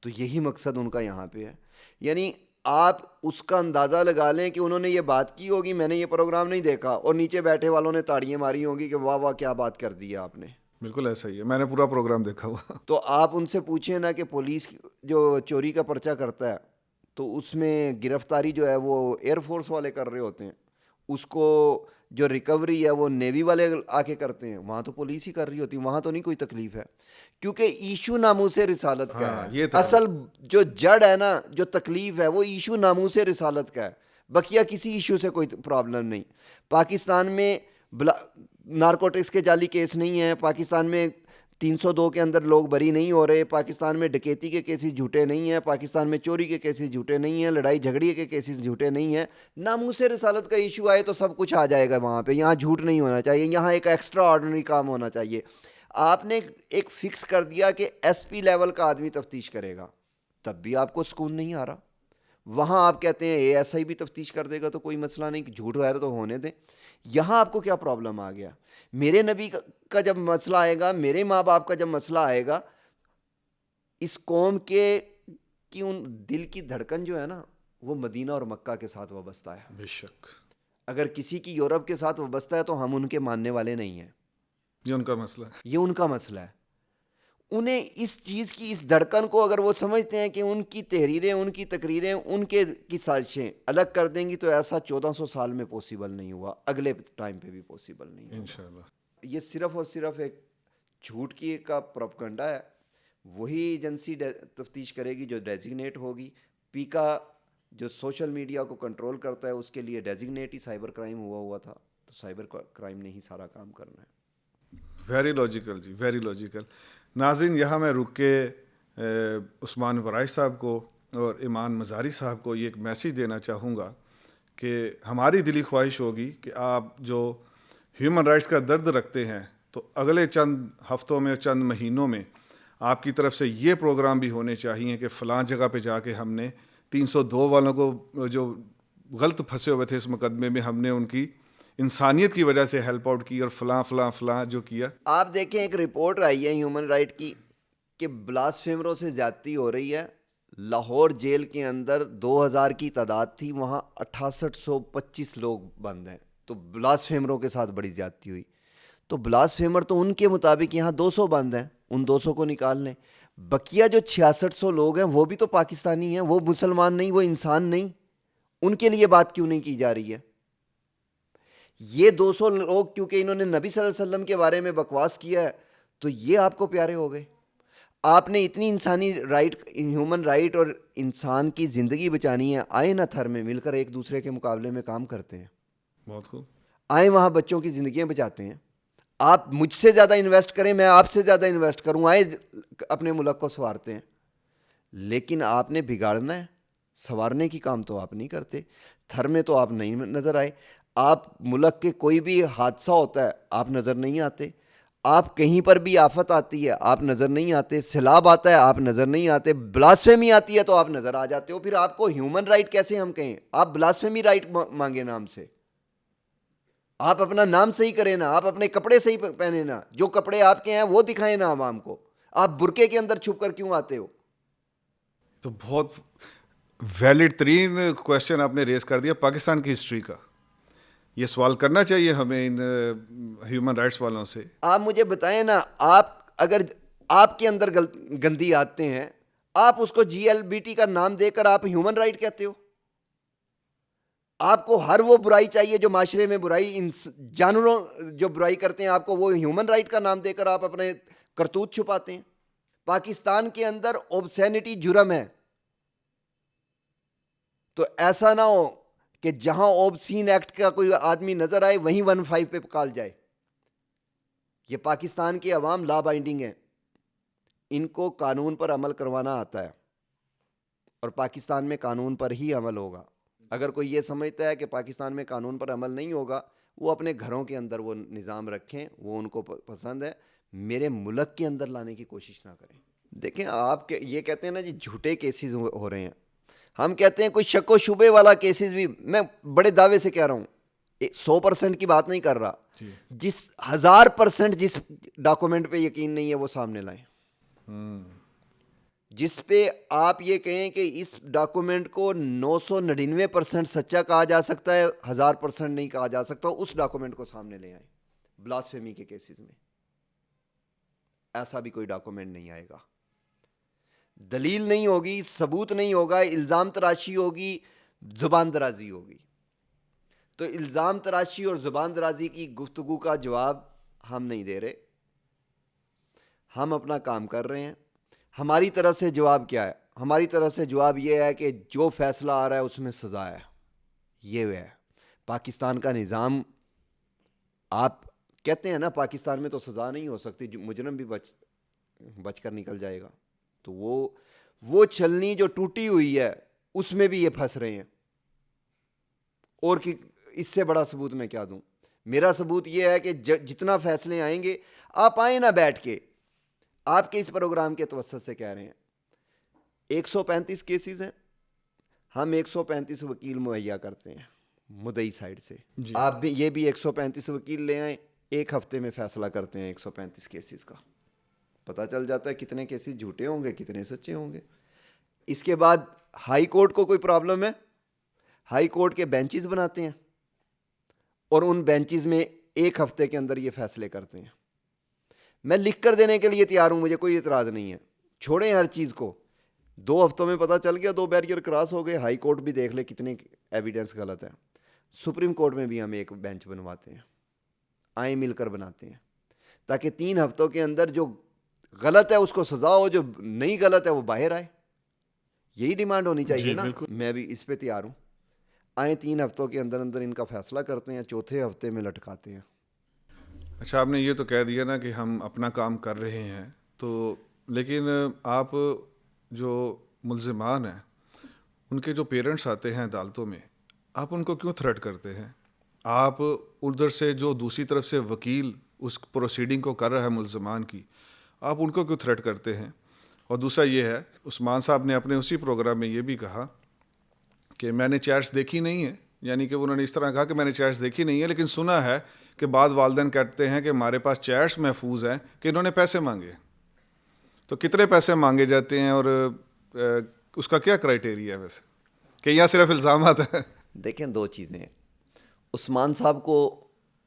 تو یہی مقصد ان کا یہاں پہ ہے. یعنی آپ اس کا اندازہ لگا لیں کہ انہوں نے یہ بات کی ہوگی, میں نے یہ پروگرام نہیں دیکھا, اور نیچے بیٹھے والوں نے تاڑیاں ماری ہوں گی کہ واہ واہ کیا بات کر دی ہے آپ نے. بالکل ایسا ہی ہے, میں نے پورا پروگرام دیکھا ہوا. تو آپ ان سے پوچھیں نا کہ پولیس جو چوری کا پرچہ کرتا ہے تو اس میں گرفتاری جو ہے وہ ایئر فورس والے کر رہے ہوتے ہیں, اس کو جو ریکوری ہے وہ نیوی والے آ کے کرتے ہیں, وہاں تو پولیس ہی کر رہی ہوتی ہے, وہاں تو نہیں کوئی تکلیف ہے. کیونکہ ایشو ناموس رسالت کا ہے. اصل جو جڑ ہے نا, جو تکلیف ہے وہ ایشو ناموس رسالت کا ہے, بقیہ کسی ایشو سے کوئی پرابلم نہیں. پاکستان میں نارکوٹکس کے جعلی کیس نہیں ہیں, پاکستان میں 302 کے اندر لوگ بری نہیں ہو رہے, پاکستان میں ڈکیتی کے کیسز جھوٹے نہیں ہیں, پاکستان میں چوری کے کیسز جھوٹے نہیں ہیں, لڑائی جھگڑی کے کیسز جھوٹے نہیں ہیں. ناموس رسالت کا ایشو آئے تو سب کچھ آ جائے گا وہاں پہ. یہاں جھوٹ نہیں ہونا چاہیے, یہاں ایک ایکسٹرا آرڈنری کام ہونا چاہیے. آپ نے ایک فکس کر دیا کہ ایس پی لیول کا آدمی تفتیش کرے گا, تب بھی آپ کو سکون نہیں آ رہا. وہاں آپ کہتے ہیں اے ایس آئی بھی تفتیش کر دے گا تو کوئی مسئلہ نہیں, جھوٹ وغیرہ تو ہونے دیں. یہاں آپ کو کیا پرابلم آ گیا؟ میرے نبی کا جب مسئلہ آئے گا, میرے ماں باپ کا جب مسئلہ آئے گا, اس قوم کی ان دل کی دھڑکن جو ہے نا وہ مدینہ اور مکہ کے ساتھ وابستہ ہے. بے شک. اگر کسی کی یورپ کے ساتھ وابستہ ہے تو ہم ان کے ماننے والے نہیں ہیں. یہ ان کا مسئلہ ہے, یہ ان کا مسئلہ ہے. انہیں اس چیز کی, اس دھڑکن کو اگر وہ سمجھتے ہیں کہ ان کی تحریریں, ان کی تقریریں, ان کے کی سازشیں الگ کر دیں گی, تو ایسا 1400 سال میں پاسبل نہیں ہوا, اگلے ٹائم پہ بھی پاسبل نہیں ہوگا. انشاءاللہ. یہ صرف اور صرف ایک جھوٹ کی کا پروپگنڈا ہے، وہی ایجنسی تفتیش کرے گی جو ڈیزگنیٹ ہوگی. پی کا جو سوشل میڈیا کو کنٹرول کرتا ہے اس کے لیے ڈیزگنیٹ ہی سائبر کرائم ہوا تھا، تو سائبر کرائم نے ہی سارا کام کرنا ہے. ویری لاجیکل جی، ویری لاجیکل. ناظرین، یہاں میں رک کے عثمان ورائش صاحب کو اور ایمان مزاری صاحب کو یہ ایک میسیج دینا چاہوں گا کہ ہماری دلی خواہش ہوگی کہ آپ جو ہیومن رائٹس کا درد رکھتے ہیں تو اگلے چند ہفتوں میں، چند مہینوں میں آپ کی طرف سے یہ پروگرام بھی ہونے چاہیے کہ فلاں جگہ پہ جا کے ہم نے 302 والوں کو جو غلط پھنسے ہوئے تھے اس مقدمے میں، ہم نے ان کی انسانیت کی وجہ سے ہیلپ آؤٹ کی، اور فلاں فلاں فلاں جو کیا. آپ دیکھیں ایک رپورٹ آئی ہے ہیومن رائٹ کی کہ بلاسفیمروں سے زیادتی ہو رہی ہے. لاہور جیل کے اندر 2000 کی تعداد تھی، وہاں 6825 لوگ بند ہیں. تو بلاسفیمروں کے ساتھ بڑی زیادتی ہوئی. تو بلاسفیمر تو ان کے مطابق یہاں 200 بند ہیں، ان 200 کو نکال لیں. بقیہ جو 6600 لوگ ہیں وہ بھی تو پاکستانی ہیں، وہ مسلمان نہیں، وہ انسان نہیں. ان کے لیے بات کیوں نہیں کی جا رہی ہے؟ یہ 200 لوگ کیونکہ انہوں نے نبی صلی اللہ علیہ وسلم کے بارے میں بکواس کیا ہے تو یہ آپ کو پیارے ہو گئے. آپ نے اتنی انسانی رائٹ، ہیومن رائٹ اور انسان کی زندگی بچانی ہے، آئے نہ تھر میں مل کر ایک دوسرے کے مقابلے میں کام کرتے ہیں. بہت خوب. آئیں وہاں بچوں کی زندگیاں بچاتے ہیں. آپ مجھ سے زیادہ انویسٹ کریں، میں آپ سے زیادہ انویسٹ کروں، آئے اپنے ملک کو سنوارتے ہیں. لیکن آپ نے بگاڑنا ہے، سنوارنے کی کام تو آپ نہیں کرتے. تھر میں تو آپ نہیں نظر آئے. آپ ملک کے کوئی بھی حادثہ ہوتا ہے آپ نظر نہیں آتے. آپ کہیں پر بھی آفت آتی ہے آپ نظر نہیں آتے. سیلاب آتا ہے آپ نظر نہیں آتے. بلاسفیمی آتی ہے تو آپ نظر آ جاتے ہو. پھر آپ کو ہیومن رائٹ کیسے ہم کہیں؟ آپ بلاسفیمی رائٹ مانگے نام سے. آپ اپنا نام صحیح کریں نا، آپ اپنے کپڑے صحیح پہنے نا، جو کپڑے آپ کے ہیں وہ دکھائیں نا عوام کو. آپ برقعے کے اندر چھپ کر کیوں آتے ہو؟ تو بہت ویلڈ ترین کویشچن آپ نے ریز کر دیا پاکستان کی ہسٹری کا. یہ سوال کرنا چاہیے ہمیں ان ہیومن رائٹس والوں سے. آپ مجھے بتائیں نا، آپ اگر آپ کے اندر گندی آتے ہیں، آپ اس کو GLBT کا نام دے کر آپ ہیومن رائٹ کہتے ہو؟ آپ کو ہر وہ برائی چاہیے جو معاشرے میں برائی، جانوروں جو برائی کرتے ہیں، آپ کو وہ ہیومن رائٹ کا نام دے کر آپ اپنے کرتوت چھپاتے ہیں. پاکستان کے اندر اوبسینٹی جرم ہے. تو ایسا نہ ہو کہ جہاں اوبسین ایکٹ کا کوئی آدمی نظر آئے وہیں 15 پہ کال جائے. یہ پاکستان کے عوام لا بائنڈنگ ہیں، ان کو قانون پر عمل کروانا آتا ہے اور پاکستان میں قانون پر ہی عمل ہوگا. اگر کوئی یہ سمجھتا ہے کہ پاکستان میں قانون پر عمل نہیں ہوگا، وہ اپنے گھروں کے اندر وہ نظام رکھیں، وہ ان کو پسند ہے. میرے ملک کے اندر لانے کی کوشش نہ کریں. دیکھیں آپ یہ کہتے ہیں نا جی جھوٹے کیسز ہو رہے ہیں. ہم کہتے ہیں کوئی شک و شبے والا کیسز بھی، میں بڑے دعوے سے کہہ رہا ہوں 100% کی بات نہیں کر رہا، جس 1000% جس ڈاکومنٹ پہ یقین نہیں ہے وہ سامنے لائیں. جس پہ آپ یہ کہیں کہ اس ڈاکومنٹ کو 999% سچا کہا جا سکتا ہے، 1000% نہیں کہا جا سکتا، اس ڈاکومنٹ کو سامنے لے آئیں. بلاسفیمی کے کیسز میں ایسا بھی کوئی ڈاکومنٹ نہیں آئے گا. دلیل نہیں ہوگی، ثبوت نہیں ہوگا، الزام تراشی ہوگی، زبان درازی ہوگی. تو الزام تراشی اور زبان درازی کی گفتگو کا جواب ہم نہیں دے رہے. ہم اپنا کام کر رہے ہیں. ہماری طرف سے جواب کیا ہے؟ ہماری طرف سے جواب یہ ہے کہ جو فیصلہ آ رہا ہے اس میں سزا ہے. یہ ہے پاکستان کا نظام. آپ کہتے ہیں نا پاکستان میں تو سزا نہیں ہو سکتی، مجرم بھی بچ کر نکل جائے گا. تو وہ چھلنی جو ٹوٹی ہوئی ہے اس میں بھی یہ پھنس رہے ہیں. اور اس سے بڑا ثبوت میں کیا دوں؟ میرا ثبوت یہ ہے کہ جتنا فیصلے آئیں گے آپ آئیں نہ بیٹھ کے. آپ کے اس پروگرام کے توسط سے کہہ رہے ہیں 135 کیسز ہیں، ہم 135 وکیل مہیا کرتے ہیں مدعی سائڈ سے. آپ بھی یہ بھی 135 وکیل لے آئیں، ایک ہفتے میں فیصلہ کرتے ہیں 135 کیسز کا. پتہ چل جاتا ہے کتنے کیسز جھوٹے ہوں گے، کتنے سچے ہوں گے. اس کے بعد ہائی کورٹ کو کوئی پرابلم ہے، ہائی کورٹ کے بینچز بناتے ہیں اور ان بینچز میں ایک ہفتے کے اندر یہ فیصلے کرتے ہیں. میں لکھ کر دینے کے لیے تیار ہوں، مجھے کوئی اعتراض نہیں ہے. چھوڑیں ہر چیز کو. 2 ہفتوں میں پتہ چل گیا 2 بیریئر کراس ہو گئے. ہائی کورٹ بھی دیکھ لے کتنے ایویڈنس غلط ہے. سپریم کورٹ میں بھی ہم ایک بینچ بنواتے ہیں، آئیں مل کر بناتے ہیں تاکہ 3 ہفتوں کے اندر جو غلط ہے اس کو سزا ہو, جو نہیں غلط ہے وہ باہر آئے. یہی ڈیمانڈ ہونی چاہیے نا. میں بھی اس پہ تیار ہوں. آئیں 3 ہفتوں کے اندر اندر ان کا فیصلہ کرتے ہیں, چوتھے ہفتے میں لٹکاتے ہیں. اچھا, آپ نے یہ تو کہہ دیا نا کہ ہم اپنا کام کر رہے ہیں, تو لیکن آپ جو ملزمان ہیں ان کے جو پیرنٹس آتے ہیں عدالتوں میں, آپ ان کو کیوں تھریٹ کرتے ہیں؟ آپ ادھر سے جو دوسری طرف سے وکیل اس پروسیڈنگ کو کر رہا ہے ملزمان کی, آپ ان کو کیوں تھریٹ کرتے ہیں؟ اور دوسرا یہ ہے, عثمان صاحب نے اپنے اسی پروگرام میں یہ بھی کہا کہ میں نے چیٹس دیکھی نہیں ہے, یعنی کہ انہوں نے اس طرح کہا کہ میں نے چیٹس دیکھی نہیں ہے, لیکن سنا ہے کہ بعض والدین کہتے ہیں کہ ہمارے پاس چیٹس محفوظ ہیں کہ انہوں نے پیسے مانگے. تو کتنے پیسے مانگے جاتے ہیں اور اس کا کیا کرائٹیریا ہے ویسے, کہ یا صرف الزامات ہیں؟ دیکھیں 2 چیزیں ہیں. عثمان صاحب کو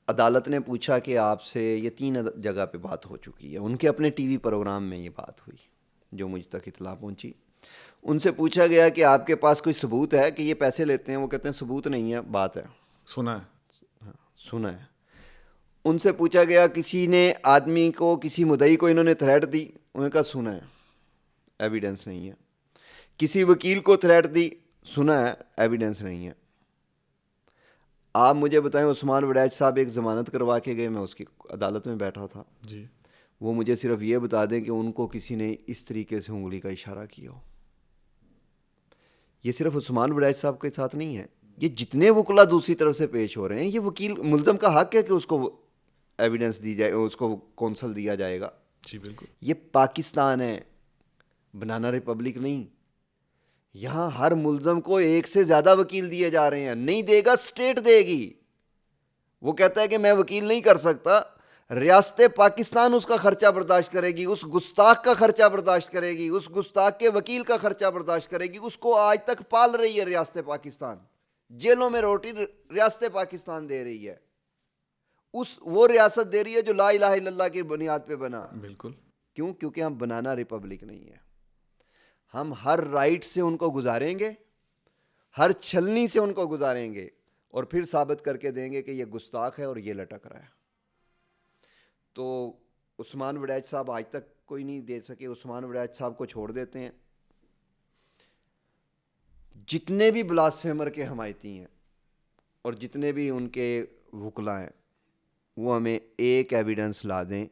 عدالت نے پوچھا کہ آپ سے یہ 3 جگہ پہ بات ہو چکی ہے. ان کے اپنے ٹی وی پروگرام میں یہ بات ہوئی جو مجھ تک اطلاع پہنچی. ان سے پوچھا گیا کہ آپ کے پاس کوئی ثبوت ہے کہ یہ پیسے لیتے ہیں؟ وہ کہتے ہیں ثبوت نہیں ہے, بات ہے, سنا ہے. سنا ہے. ان سے پوچھا گیا کسی نے آدمی کو, کسی مدعی کو انہوں نے تھریٹ دی؟ انہوں نے کہا سنا ہے, ایویڈنس نہیں ہے. کسی وکیل کو تھریٹ دی؟ سنا ہے, ایویڈنس نہیں ہے. آپ مجھے بتائیں, عثمان وڈیچ صاحب ایک ضمانت کروا کے گئے, میں اس کی عدالت میں بیٹھا تھا, جی, وہ مجھے صرف یہ بتا دیں کہ ان کو کسی نے اس طریقے سے انگلی کا اشارہ کیا ہو. یہ صرف عثمان وڈیچ صاحب کے ساتھ نہیں ہے, یہ جتنے وکلا دوسری طرف سے پیش ہو رہے ہیں, یہ وکیل ملزم کا حق ہے کہ اس کو ایویڈنس دی جائے, اس کو کونسل دیا جائے گا. جی بالکل. یہ پاکستان ہے, بنانا ریپبلک نہیں. یہاں ہر ملزم کو 1 سے زیادہ وکیل دیے جا رہے ہیں. نہیں دے گا اسٹیٹ دے گی. وہ کہتا ہے کہ میں وکیل نہیں کر سکتا, ریاست پاکستان اس کا خرچہ برداشت کرے گی, اس گستاخ کا خرچہ برداشت کرے گی, اس گستاخ کے وکیل کا خرچہ برداشت کرے گی. اس کو آج تک پال رہی ہے ریاست پاکستان, جیلوں میں روٹی ریاست پاکستان دے رہی ہے. وہ ریاست دے رہی ہے جو لا الہ الا اللہ کی بنیاد پہ بنا. بالکل. کیوں؟ کیونکہ ہم بنانا ریپبلک نہیں ہے. ہم ہر رائٹ سے ان کو گزاریں گے, ہر چھلنی سے ان کو گزاریں گے, اور پھر ثابت کر کے دیں گے کہ یہ گستاخ ہے اور یہ لٹک رہا ہے. تو عثمان وڈیچ صاحب آج تک کوئی نہیں دے سکے. عثمان وڈیچ صاحب کو چھوڑ دیتے ہیں. جتنے بھی بلاسفیمر کے حمایتی ہیں اور جتنے بھی ان کے وکلا ہیں, وہ ہمیں ایک ایویڈنس لا دیں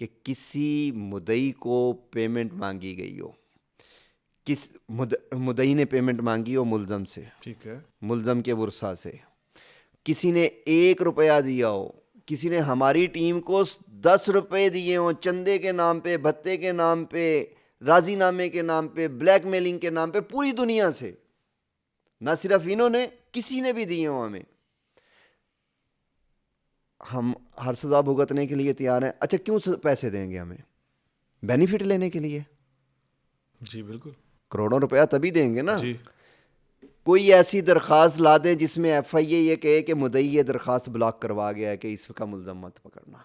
کہ کسی مدعی کو پیمنٹ مانگی گئی ہو, کس مدعی نے پیمنٹ مانگی ہو ملزم سے, ٹھیک ہے, ملزم کے ورثہ سے, کسی نے 1 روپیہ دیا ہو, کسی نے ہماری ٹیم کو 10 روپے دیے ہوں چندے کے نام پہ, بھتے کے نام پہ, راضی نامے کے نام پہ, بلیک میلنگ کے نام پہ, پوری دنیا سے, نہ صرف انہوں نے, کسی نے بھی دیے ہوں ہمیں. ہم ہر سزا بھگتنے کے لیے تیار ہیں. اچھا کیوں پیسے دیں گے ہمیں؟ بینیفٹ لینے کے لیے. جی بالکل. کروڑوں روپیہ تبھی دیں گے نا. جی. کوئی ایسی درخواست لا دیں جس میں ایف آئی اے یہ کہے کہ مدعی یہ درخواست بلاک کروا گیا ہے کہ اس کا ملزم مت پکڑنا.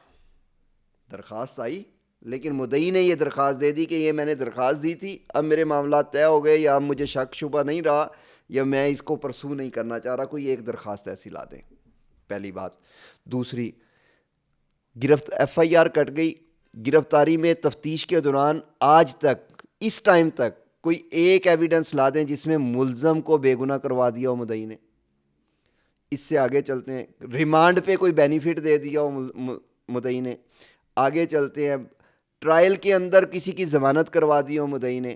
درخواست آئی لیکن مدعی نے یہ درخواست دے دی کہ یہ میں نے درخواست دی تھی, اب میرے معاملات طے ہو گئے, یا اب مجھے شک شبہ نہیں رہا, یا میں اس کو پرسو نہیں کرنا چاہ رہا. کوئی ایک درخواست ایسی لا دیں, پہلی بات. دوسری, ایف آئی آر کٹ گئی, گرفتاری میں تفتیش کے دوران آج تک اس ٹائم تک کوئی ایک ایویڈنس لا دیں جس میں ملزم کو بے گناہ کروا دیا ہو مدعی نے. اس سے آگے چلتے ہیں, ریمانڈ پہ کوئی بینیفٹ دے دیا ہو مدعی نے. آگے چلتے ہیں, ٹرائل کے اندر کسی کی ضمانت کروا دی ہو مدعی نے.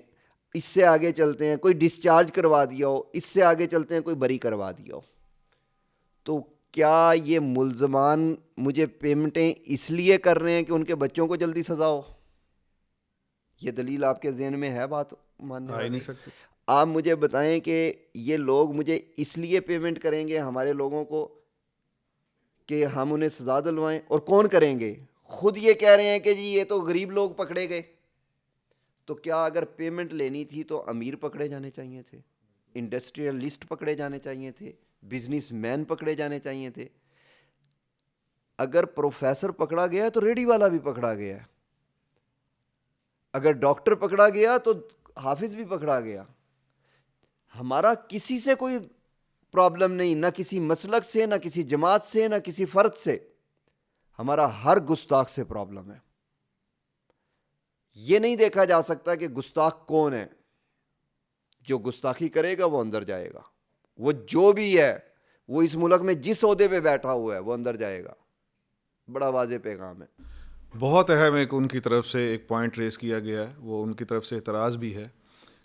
اس سے آگے چلتے ہیں, کوئی ڈسچارج کروا دیا ہو. اس سے آگے چلتے ہیں, کوئی بری کروا دیا ہو. تو کیا یہ ملزمان مجھے پیمنٹیں اس لیے کر رہے ہیں کہ ان کے بچوں کو جلدی سزا ہو؟ یہ دلیل آپ کے ذہن میں ہے بات ماننے والی؟ نہیں سکتے. آپ مجھے بتائیں کہ یہ لوگ مجھے اس لیے پیمنٹ کریں گے ہمارے لوگوں کو کہ ہم انہیں سزا دلوائیں, اور کون کریں گے؟ خود یہ کہہ رہے ہیں کہ جی یہ تو غریب لوگ پکڑے گئے. تو کیا اگر پیمنٹ لینی تھی تو امیر پکڑے جانے چاہیے تھے, انڈسٹریلسٹ پکڑے جانے چاہیے تھے, بزنس مین پکڑے جانے چاہیے تھے؟ اگر پروفیسر پکڑا گیا تو ریڈی والا بھی پکڑا گیا, اگر ڈاکٹر پکڑا گیا تو حافظ بھی پکڑا گیا. ہمارا کسی سے کوئی پرابلم نہیں, نہ کسی مسلک سے, نہ کسی جماعت سے, نہ کسی فرد سے. ہمارا ہر گستاخ سے پرابلم ہے. یہ نہیں دیکھا جا سکتا کہ گستاخ کون ہے. جو گستاخی کرے گا وہ اندر جائے گا. وہ جو بھی ہے, وہ اس ملک میں جس عہدے پہ بیٹھا ہوا ہے وہ اندر جائے گا. بڑا واضح پیغام ہے. بہت اہم ایک ان کی طرف سے ایک پوائنٹ ریز کیا گیا ہے, وہ ان کی طرف سے اعتراض بھی ہے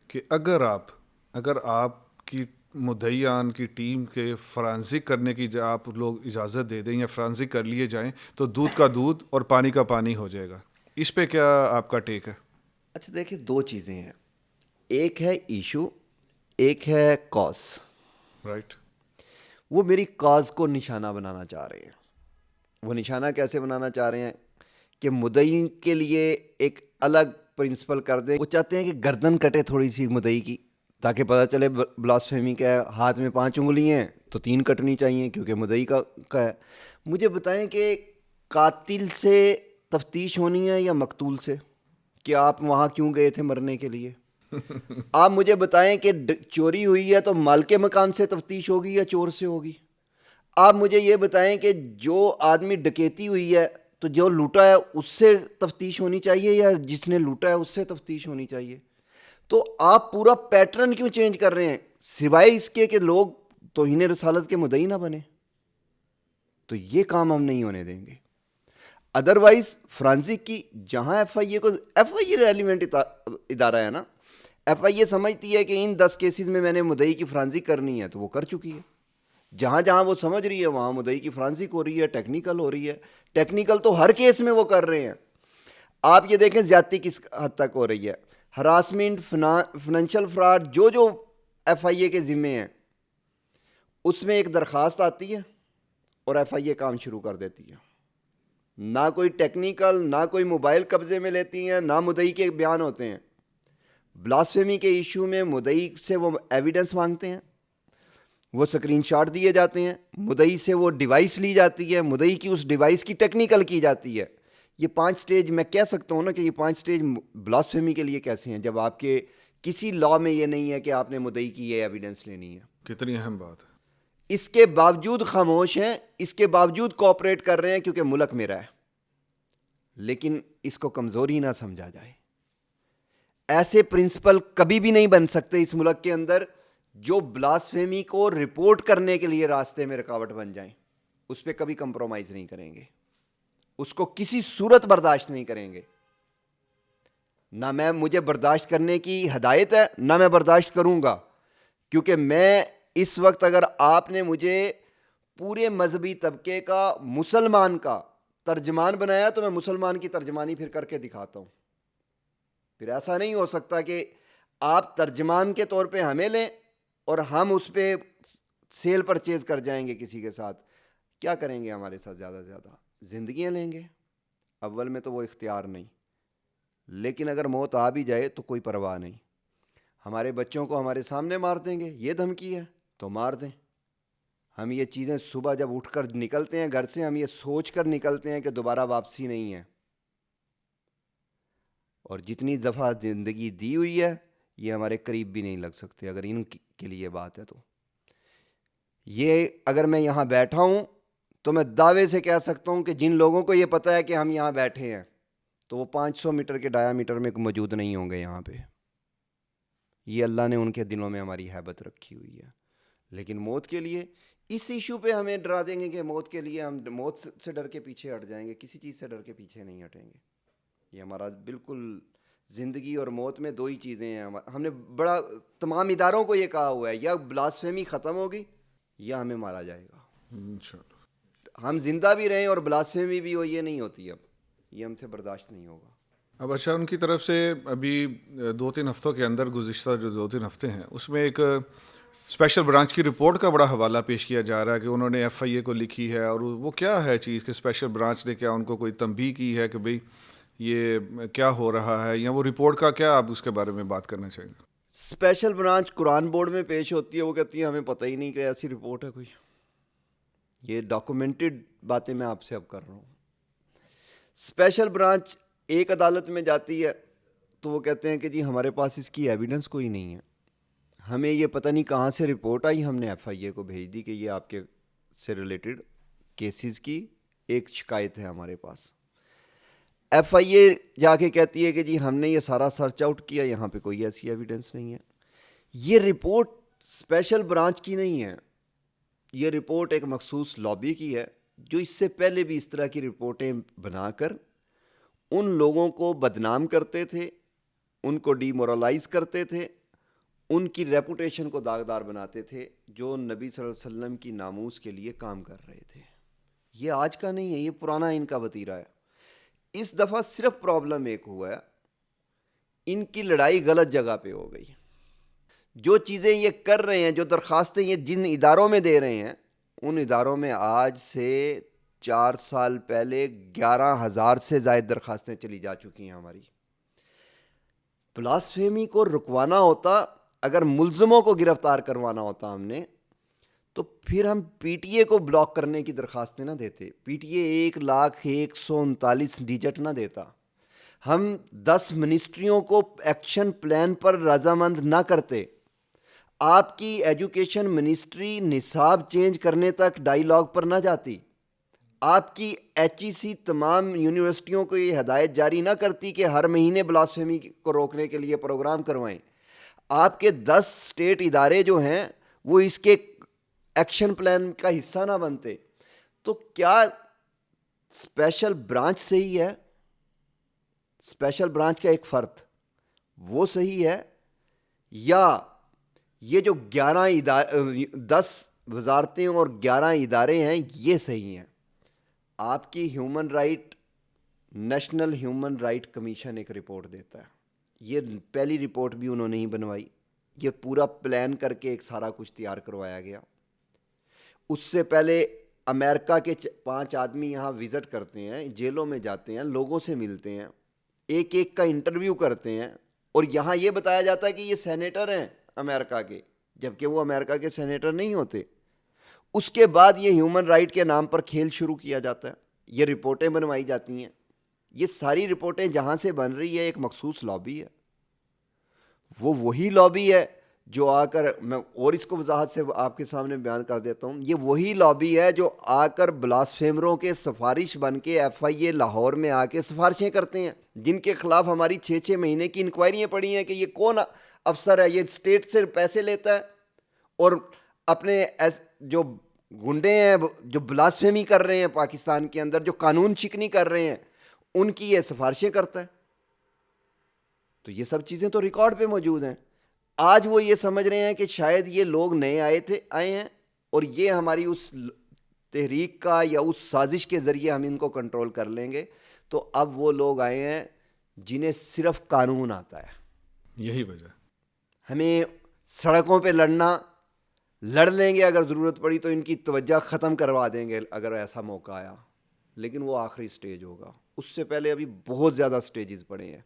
کہ اگر آپ کی مدعیان کی ٹیم کے فرانزک کرنے کی آپ لوگ اجازت دے دیں یا فرانزک کر لیے جائیں تو دودھ کا دودھ اور پانی کا پانی ہو جائے گا. اس پہ کیا آپ کا ٹیک ہے؟ اچھا دیکھیں, دو چیزیں ہیں. ایک ہے ایشو, ایک ہے کاز. رائٹ. وہ میری کاز کو نشانہ بنانا چاہ رہے ہیں. وہ نشانہ کیسے بنانا چاہ رہے ہیں کہ مدعی کے لیے ایک الگ پرنسپل کر دیں. وہ چاہتے ہیں کہ گردن کٹے تھوڑی سی مدعی کی, تاکہ پتہ چلے بلاسفیمی کا ہے. ہاتھ میں 5 انگلیاں ہیں تو 3 کٹنی چاہیے کیونکہ مدعی کا ہے. مجھے بتائیں کہ قاتل سے تفتیش ہونی ہے یا مقتول سے, کہ آپ وہاں کیوں گئے تھے مرنے کے لیے؟ آپ مجھے بتائیں کہ چوری ہوئی ہے تو مالک مکان سے تفتیش ہوگی یا چور سے ہوگی؟ آپ مجھے یہ بتائیں کہ جو آدمی ڈکیتی ہوئی ہے تو جو لوٹا ہے اس سے تفتیش ہونی چاہیے یا جس نے لوٹا ہے اس سے تفتیش ہونی چاہیے؟ تو آپ پورا پیٹرن کیوں چینج کر رہے ہیں سوائے اس کے کہ لوگ توہین رسالت کے مدعی نہ بنے؟ تو یہ کام ہم نہیں ہونے دیں گے. ادروائز فرانزک کی جہاں ایف آئی اے ریلیونٹ ادارہ ہے نا, ایف آئی اے سمجھتی ہے کہ ان 10 کیسز میں نے مدعی کی فرانزک کرنی ہے تو وہ کر چکی ہے. جہاں جہاں وہ سمجھ رہی ہے وہاں مدعی کی فرانزک ہو رہی ہے, ٹیکنیکل ہو رہی ہے. ٹیکنیکل تو ہر کیس میں وہ کر رہے ہیں. آپ یہ دیکھیں زیادتی کس حد تک ہو رہی ہے. ہراسمنٹ, فنانشل فراڈ, جو ایف آئی اے کے ذمے ہیں اس میں ایک درخواست آتی ہے اور ایف آئی اے کام شروع کر دیتی ہے. نہ کوئی ٹیکنیکل, نہ کوئی موبائل قبضے میں لیتی ہیں, نہ مدعی کے بیان ہوتے ہیں. بلاسفیمی کے ایشو میں مدعی سے وہ ایویڈنس مانگتے ہیں, وہ سکرین شاٹ دیے جاتے ہیں, مدعی سے وہ ڈیوائس لی جاتی ہے, مدعی کی اس ڈیوائس کی ٹیکنیکل کی جاتی ہے. یہ 5 سٹیج میں کہہ سکتا ہوں نا کہ یہ 5 سٹیج بلاسفیمی کے لیے کیسے ہیں, جب آپ کے کسی لا میں یہ نہیں ہے کہ آپ نے مدعی کی یہ ایویڈنس لینی ہے. کتنی اہم بات ہے. اس کے باوجود خاموش ہیں, اس کے باوجود کوآپریٹ کر رہے ہیں کیونکہ ملک میرا ہے. لیکن اس کو کمزوری نہ سمجھا جائے. ایسے پرنسپل کبھی بھی نہیں بن سکتے اس ملک کے اندر جو بلاسفیمی کو رپورٹ کرنے کے لیے راستے میں رکاوٹ بن جائیں. اس پہ کبھی کمپرومائز نہیں کریں گے, اس کو کسی صورت برداشت نہیں کریں گے. نہ مجھے برداشت کرنے کی ہدایت ہے, نہ میں برداشت کروں گا, کیونکہ میں اس وقت اگر آپ نے مجھے پورے مذہبی طبقے کا, مسلمان کا ترجمان بنایا تو میں مسلمان کی ترجمانی پھر کر کے دکھاتا ہوں. پھر ایسا نہیں ہو سکتا کہ آپ ترجمان کے طور پہ ہمیں لیں اور ہم اس پہ سیل پرچیز کر جائیں گے کسی کے ساتھ. کیا کریں گے ہمارے ساتھ؟ زیادہ سے زیادہ زندگیاں لیں گے. اول میں تو وہ اختیار نہیں, لیکن اگر موت آ بھی جائے تو کوئی پرواہ نہیں. ہمارے بچوں کو ہمارے سامنے مار دیں گے, یہ دھمکی ہے تو مار دیں. ہم یہ چیزیں صبح جب اٹھ کر نکلتے ہیں گھر سے, ہم یہ سوچ کر نکلتے ہیں کہ دوبارہ واپسی نہیں ہے. اور جتنی دفعہ زندگی دی ہوئی ہے یہ ہمارے قریب بھی نہیں لگ سکتے اگر ان کے لیے بات ہے. تو یہ اگر میں یہاں بیٹھا ہوں تو میں دعوے سے کہہ سکتا ہوں کہ جن لوگوں کو یہ پتہ ہے کہ ہم یہاں بیٹھے ہیں تو وہ 500 میٹر کے ڈایا میٹر میں موجود نہیں ہوں گے یہاں پہ. یہ اللہ نے ان کے دلوں میں ہماری ہیبت رکھی ہوئی ہے. لیکن موت کے لیے اس ایشو پہ ہمیں ڈرا دیں گے کہ موت کے لیے ہم موت سے ڈر کے پیچھے ہٹ جائیں گے. کسی چیز سے ڈر کے پیچھے نہیں ہٹیں گے. یہ ہمارا بالکل زندگی اور موت میں 2 ہی چیزیں ہیں. ہم نے بڑا تمام اداروں کو یہ کہا ہوا ہے, یا بلاسفیمی ختم ہوگی یا ہمیں مارا جائے گا. انشاءاللہ. ہم زندہ بھی رہیں اور بلاسفیمی بھی ہو, یہ نہیں ہوتی. اب یہ ہم سے برداشت نہیں ہوگا. اب اچھا, ان کی طرف سے ابھی 2-3 ہفتوں کے اندر گزشتہ جو 2-3 ہفتے ہیں اس میں ایک اسپیشل برانچ کی رپورٹ کا بڑا حوالہ پیش کیا جا رہا ہے کہ انہوں نے ایف آئی اے کو لکھی ہے. اور وہ کیا ہے چیز کہ اسپیشل برانچ نے کیا ان کو کوئی تنبیہ کی ہے کہ بھئی یہ کیا ہو رہا ہے, یا وہ رپورٹ کا کیا آپ اس کے بارے میں بات کرنا چاہیں گے؟ اسپیشل برانچ قرآن بورڈ میں پیش ہوتی ہے, وہ کہتی ہے ہمیں پتہ ہی نہیں کہ ایسی رپورٹ ہے کوئی. یہ ڈاکومنٹڈ باتیں میں آپ سے اب کر رہا ہوں. اسپیشل برانچ ایک عدالت میں جاتی ہے تو وہ کہتے ہیں کہ جی ہمارے پاس اس کی ایویڈنس کوئی نہیں ہے, ہمیں یہ پتہ نہیں کہاں سے رپورٹ آئی, ہم نے ایف آئی اے کو بھیج دی کہ یہ آپ کے سے ریلیٹڈ کیسز کی ایک شکایت ہے ہمارے پاس. ایف آئی اے جا کے کہتی ہے کہ جی ہم نے یہ سارا سرچ آؤٹ کیا, یہاں پہ کوئی ایسی ایویڈنس نہیں ہے. یہ رپورٹ اسپیشل برانچ کی نہیں ہے, یہ رپورٹ ایک مخصوص لابی کی ہے جو اس سے پہلے بھی اس طرح کی رپورٹیں بنا کر ان لوگوں کو بدنام کرتے تھے, ان کو ڈی مورلائز کرتے تھے, ان کی ریپوٹیشن کو داغدار بناتے تھے جو نبی صلی اللہ علیہ وسلم کی ناموس کے لیے کام کر رہے تھے. یہ آج کا نہیں ہے, یہ پرانا ان کا وتیرہ ہے. اس دفعہ صرف پرابلم ایک ہوا ہے, ان کی لڑائی غلط جگہ پہ ہو گئی. جو چیزیں یہ کر رہے ہیں, جو درخواستیں یہ جن اداروں میں دے رہے ہیں, ان اداروں میں آج سے 4 سال پہلے 11,000 سے زائد درخواستیں چلی جا چکی ہیں ہماری. بلاسفیمی کو رکوانا ہوتا, اگر ملزموں کو گرفتار کروانا ہوتا ہم نے, تو پھر ہم پی ٹی اے کو بلاک کرنے کی درخواستیں نہ دیتے. پی ٹی اے 1,139 ڈیجٹ نہ دیتا. ہم 10 منسٹریوں کو ایکشن پلان پر رضامند نہ کرتے. آپ کی ایجوکیشن منسٹری نصاب چینج کرنے تک ڈائیلاگ پر نہ جاتی. آپ کی ایچ ای سی تمام یونیورسٹیوں کو یہ ہدایت جاری نہ کرتی کہ ہر مہینے بلاسفیمی کو روکنے کے لیے پروگرام کروائیں. آپ کے 10 اسٹیٹ ادارے جو ہیں وہ اس کے ایکشن پلان کا حصہ نہ بنتے. تو کیا اسپیشل برانچ صحیح ہے؟ اسپیشل برانچ کا ایک فرد وہ صحیح ہے, یا یہ جو 10 وزارتیں اور 11 ادارے ہیں یہ صحیح ہیں؟ آپ کی human right, national human right commission ایک رپورٹ دیتا ہے. یہ پہلی رپورٹ بھی انہوں نے ہی بنوائی, یہ پورا پلان کر کے ایک سارا کچھ تیار کروایا گیا. اس سے پہلے امریکہ کے 5 آدمی یہاں وزٹ کرتے ہیں, جیلوں میں جاتے ہیں, لوگوں سے ملتے ہیں, ایک ایک کا انٹرویو کرتے ہیں, اور یہاں یہ بتایا جاتا ہے کہ یہ سینیٹر ہیں امریکہ کے, جبکہ وہ امریکہ کے سینیٹر نہیں ہوتے. اس کے بعد یہ ہیومن رائٹ کے نام پر کھیل شروع کیا جاتا ہے, یہ رپورٹیں بنوائی جاتی ہیں. یہ ساری رپورٹیں جہاں سے بن رہی ہے ایک مخصوص لابی ہے, وہ وہی لابی ہے جو آ کر, میں اور اس کو وضاحت سے آپ کے سامنے بیان کر دیتا ہوں, یہ وہی لابی ہے جو آ کر بلاسفیمروں کے سفارش بن کے ایف آئی اے لاہور میں آ کے سفارشیں کرتے ہیں, جن کے خلاف ہماری 6 مہینے کی انکوائریاں پڑی ہیں کہ یہ کون افسر ہے, یہ اسٹیٹ سے پیسے لیتا ہے اور اپنے جو گنڈے ہیں جو بلاسفیمی کر رہے ہیں پاکستان کے اندر, جو قانون شکنی کر رہے ہیں, ان کی یہ سفارشیں کرتا ہے. تو یہ سب چیزیں تو ریکارڈ پہ موجود ہیں. آج وہ یہ سمجھ رہے ہیں کہ شاید یہ لوگ نئے آئے ہیں اور یہ ہماری اس تحریک کا یا اس سازش کے ذریعے ہم ان کو کنٹرول کر لیں گے. تو اب وہ لوگ آئے ہیں جنہیں صرف قانون آتا ہے. یہی وجہ. ہمیں سڑکوں پہ لڑ لیں گے, اگر ضرورت پڑی تو ان کی توجہ ختم کروا دیں گے اگر ایسا موقع آیا, لیکن وہ آخری سٹیج ہوگا. اس سے پہلے ابھی بہت زیادہ سٹیجز پڑے ہیں.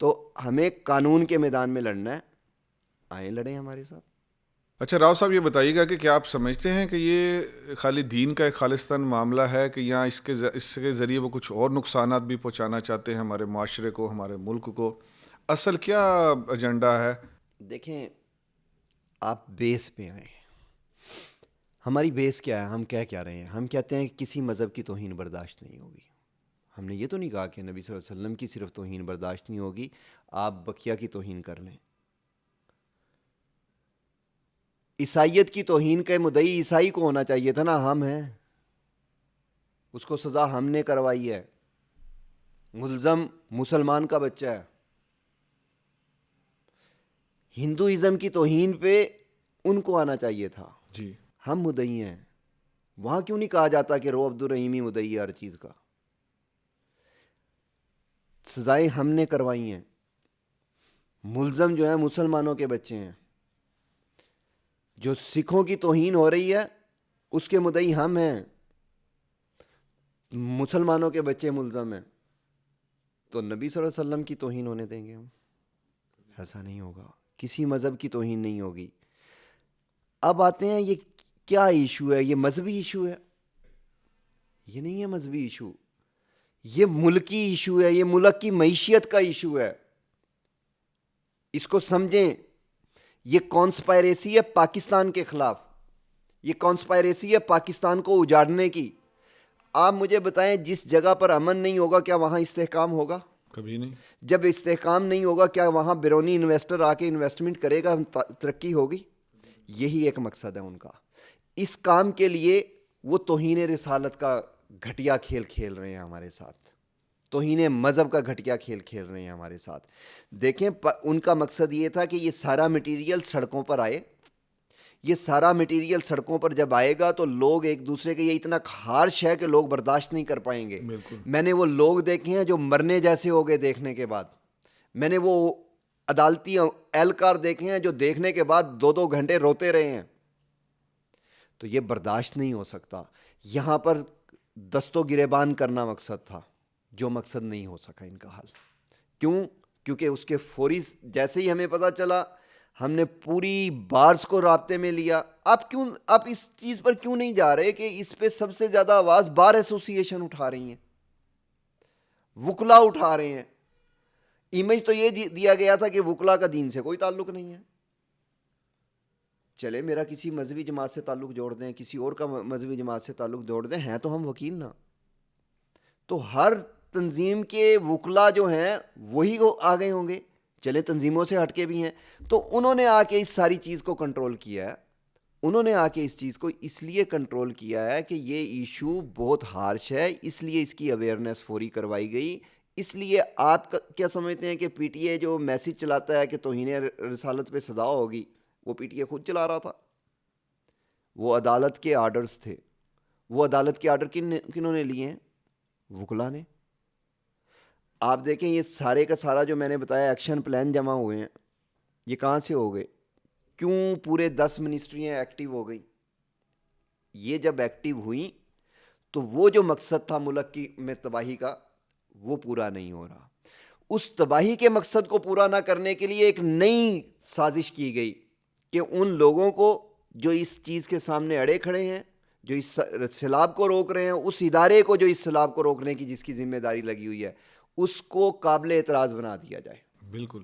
تو ہمیں قانون کے میدان میں لڑنا ہے, آئیں لڑیں ہمارے ساتھ. اچھا راؤ صاحب, یہ بتائیے گا کہ کیا آپ سمجھتے ہیں کہ یہ خالی دین کا ایک خالصتاً معاملہ ہے کہ یہاں اس کے ذریعے وہ کچھ اور نقصانات بھی پہنچانا چاہتے ہیں ہمارے معاشرے کو, ہمارے ملک کو؟ اصل کیا ایجنڈا ہے؟ دیکھیں, آپ بیس پہ آئیں. ہماری بیس کیا ہے؟ ہم کیا رہے ہیں؟ ہم کہتے ہیں کہ کسی مذہب کی توہین برداشت نہیں ہوگی. ہم نے یہ تو نہیں کہا کہ نبی صلی اللہ علیہ وسلم کی صرف توہین برداشت نہیں ہوگی, آپ بقیہ کی توہین کر لیں. عیسائیت کی توہین کا مدعی عیسائی کو ہونا چاہیے تھا نا, ہم ہیں. اس کو سزا ہم نے کروائی ہے. ملزم مسلمان کا بچہ ہے. ہندوازم کی توہین پہ ان کو آنا چاہیے تھا. جی, ہم مدعی ہیں. وہاں کیوں نہیں کہا جاتا کہ رو عبدالرحیمی مدعی ہے ہر چیز کا؟ سزائیں ہم نے کروائی ہیں. ملزم جو ہیں مسلمانوں کے بچے ہیں. جو سکھوں کی توہین ہو رہی ہے اس کے مدعی ہم ہیں, مسلمانوں کے بچے ملزم ہیں. تو نبی صلی اللہ علیہ وسلم کی توہین ہونے دیں گے ہم؟ ایسا نہیں ہوگا. کسی مذہب کی توہین نہیں ہوگی. اب آتے ہیں, یہ کیا ایشو ہے؟ یہ مذہبی ایشو ہے. یہ نہیں ہے مذہبی ایشو, یہ ملکی ایشو ہے. یہ ملک کی معیشت کا ایشو ہے. اس کو سمجھیں. یہ کانسپائریسی ہے پاکستان کے خلاف. یہ کانسپائریسی ہے پاکستان کو اجاڑنے کی. آپ مجھے بتائیں جس جگہ پر امن نہیں ہوگا کیا وہاں استحکام ہوگا؟ کبھی نہیں. جب استحکام نہیں ہوگا کیا وہاں بیرونی انویسٹر آ کے انویسٹمنٹ کرے گا, ترقی ہوگی؟ یہی ایک مقصد ہے ان کا. اس کام کے لیے وہ توہین رسالت کا گھٹیا کھیل کھیل رہے ہیں ہمارے ساتھ, توہین مذہب کا گھٹیا کھیل کھیل رہے ہیں ہمارے ساتھ. دیکھیں ان کا مقصد یہ تھا کہ یہ سارا مٹیریل سڑکوں پر آئے. یہ سارا مٹیریل سڑکوں پر جب آئے گا تو لوگ ایک دوسرے کے, یہ اتنا ہارش ہے کہ لوگ برداشت نہیں کر پائیں گے. بالکل. میں نے وہ لوگ دیکھے ہیں جو مرنے جیسے ہو گئے دیکھنے کے بعد. میں نے وہ عدالتی اہلکار دیکھے ہیں جو دیکھنے کے بعد 2 گھنٹے روتے رہے ہیں. تو یہ برداشت نہیں ہو سکتا. یہاں پر دست و گریبان کرنا مقصد تھا, جو مقصد نہیں ہو سکا ان کا حل. کیوں؟ کیونکہ اس کے فوری جیسے ہی ہمیں پتہ چلا ہم نے پوری بارز کو رابطے میں لیا. آپ اس چیز پر کیوں نہیں جا رہے کہ اس پہ سب سے زیادہ آواز بار ایسوسی ایشن اٹھا رہی ہیں, وکلا اٹھا رہے ہیں. ایمیج تو یہ دیا گیا تھا کہ وکلا کا دین سے کوئی تعلق نہیں ہے. چلے میرا کسی مذہبی جماعت سے تعلق جوڑ دیں, کسی اور کا مذہبی جماعت سے تعلق جوڑ دیں, ہیں تو ہم وکیل نا. تو ہر تنظیم کے وکلا جو ہیں وہی آ گئے ہوں گے, چلے تنظیموں سے ہٹ کے بھی ہیں. تو انہوں نے آ کے اس ساری چیز کو کنٹرول کیا ہے. انہوں نے آ کے اس چیز کو اس لیے کنٹرول کیا ہے کہ یہ ایشو بہت ہارش ہے, اس لیے اس کی اویئرنیس فوری کروائی گئی. اس لیے آپ کیا سمجھتے ہیں کہ پی ٹی اے جو میسج چلاتا ہے کہ توہین رسالت پہ سزا ہوگی, وہ پی ٹی اے خود چلا رہا تھا. وہ عدالت کے آرڈرز تھے. وہ عدالت کے آرڈر کنہوں نے لیے ہیں؟ وکلا نے. آپ دیکھیں یہ سارے کا سارا جو میں نے بتایا ایکشن پلان جمع ہوئے ہیں, یہ کہاں سے ہو گئے؟ کیوں پورے 10 منسٹریاں ایکٹیو ہو گئیں؟ یہ جب ایکٹیو ہوئیں تو وہ جو مقصد تھا ملک کی میں تباہی کا, وہ پورا نہیں ہو رہا. اس تباہی کے مقصد کو پورا نہ کرنے کے لیے ایک نئی سازش کی گئی کہ ان لوگوں کو جو اس چیز کے سامنے اڑے کھڑے ہیں, جو اس سیلاب کو روک رہے ہیں, اس ادارے کو جو اس سیلاب کو روکنے کی جس کی ذمہ داری لگی ہوئی ہے, اس کو قابل اعتراض بنا دیا جائے. بالکل.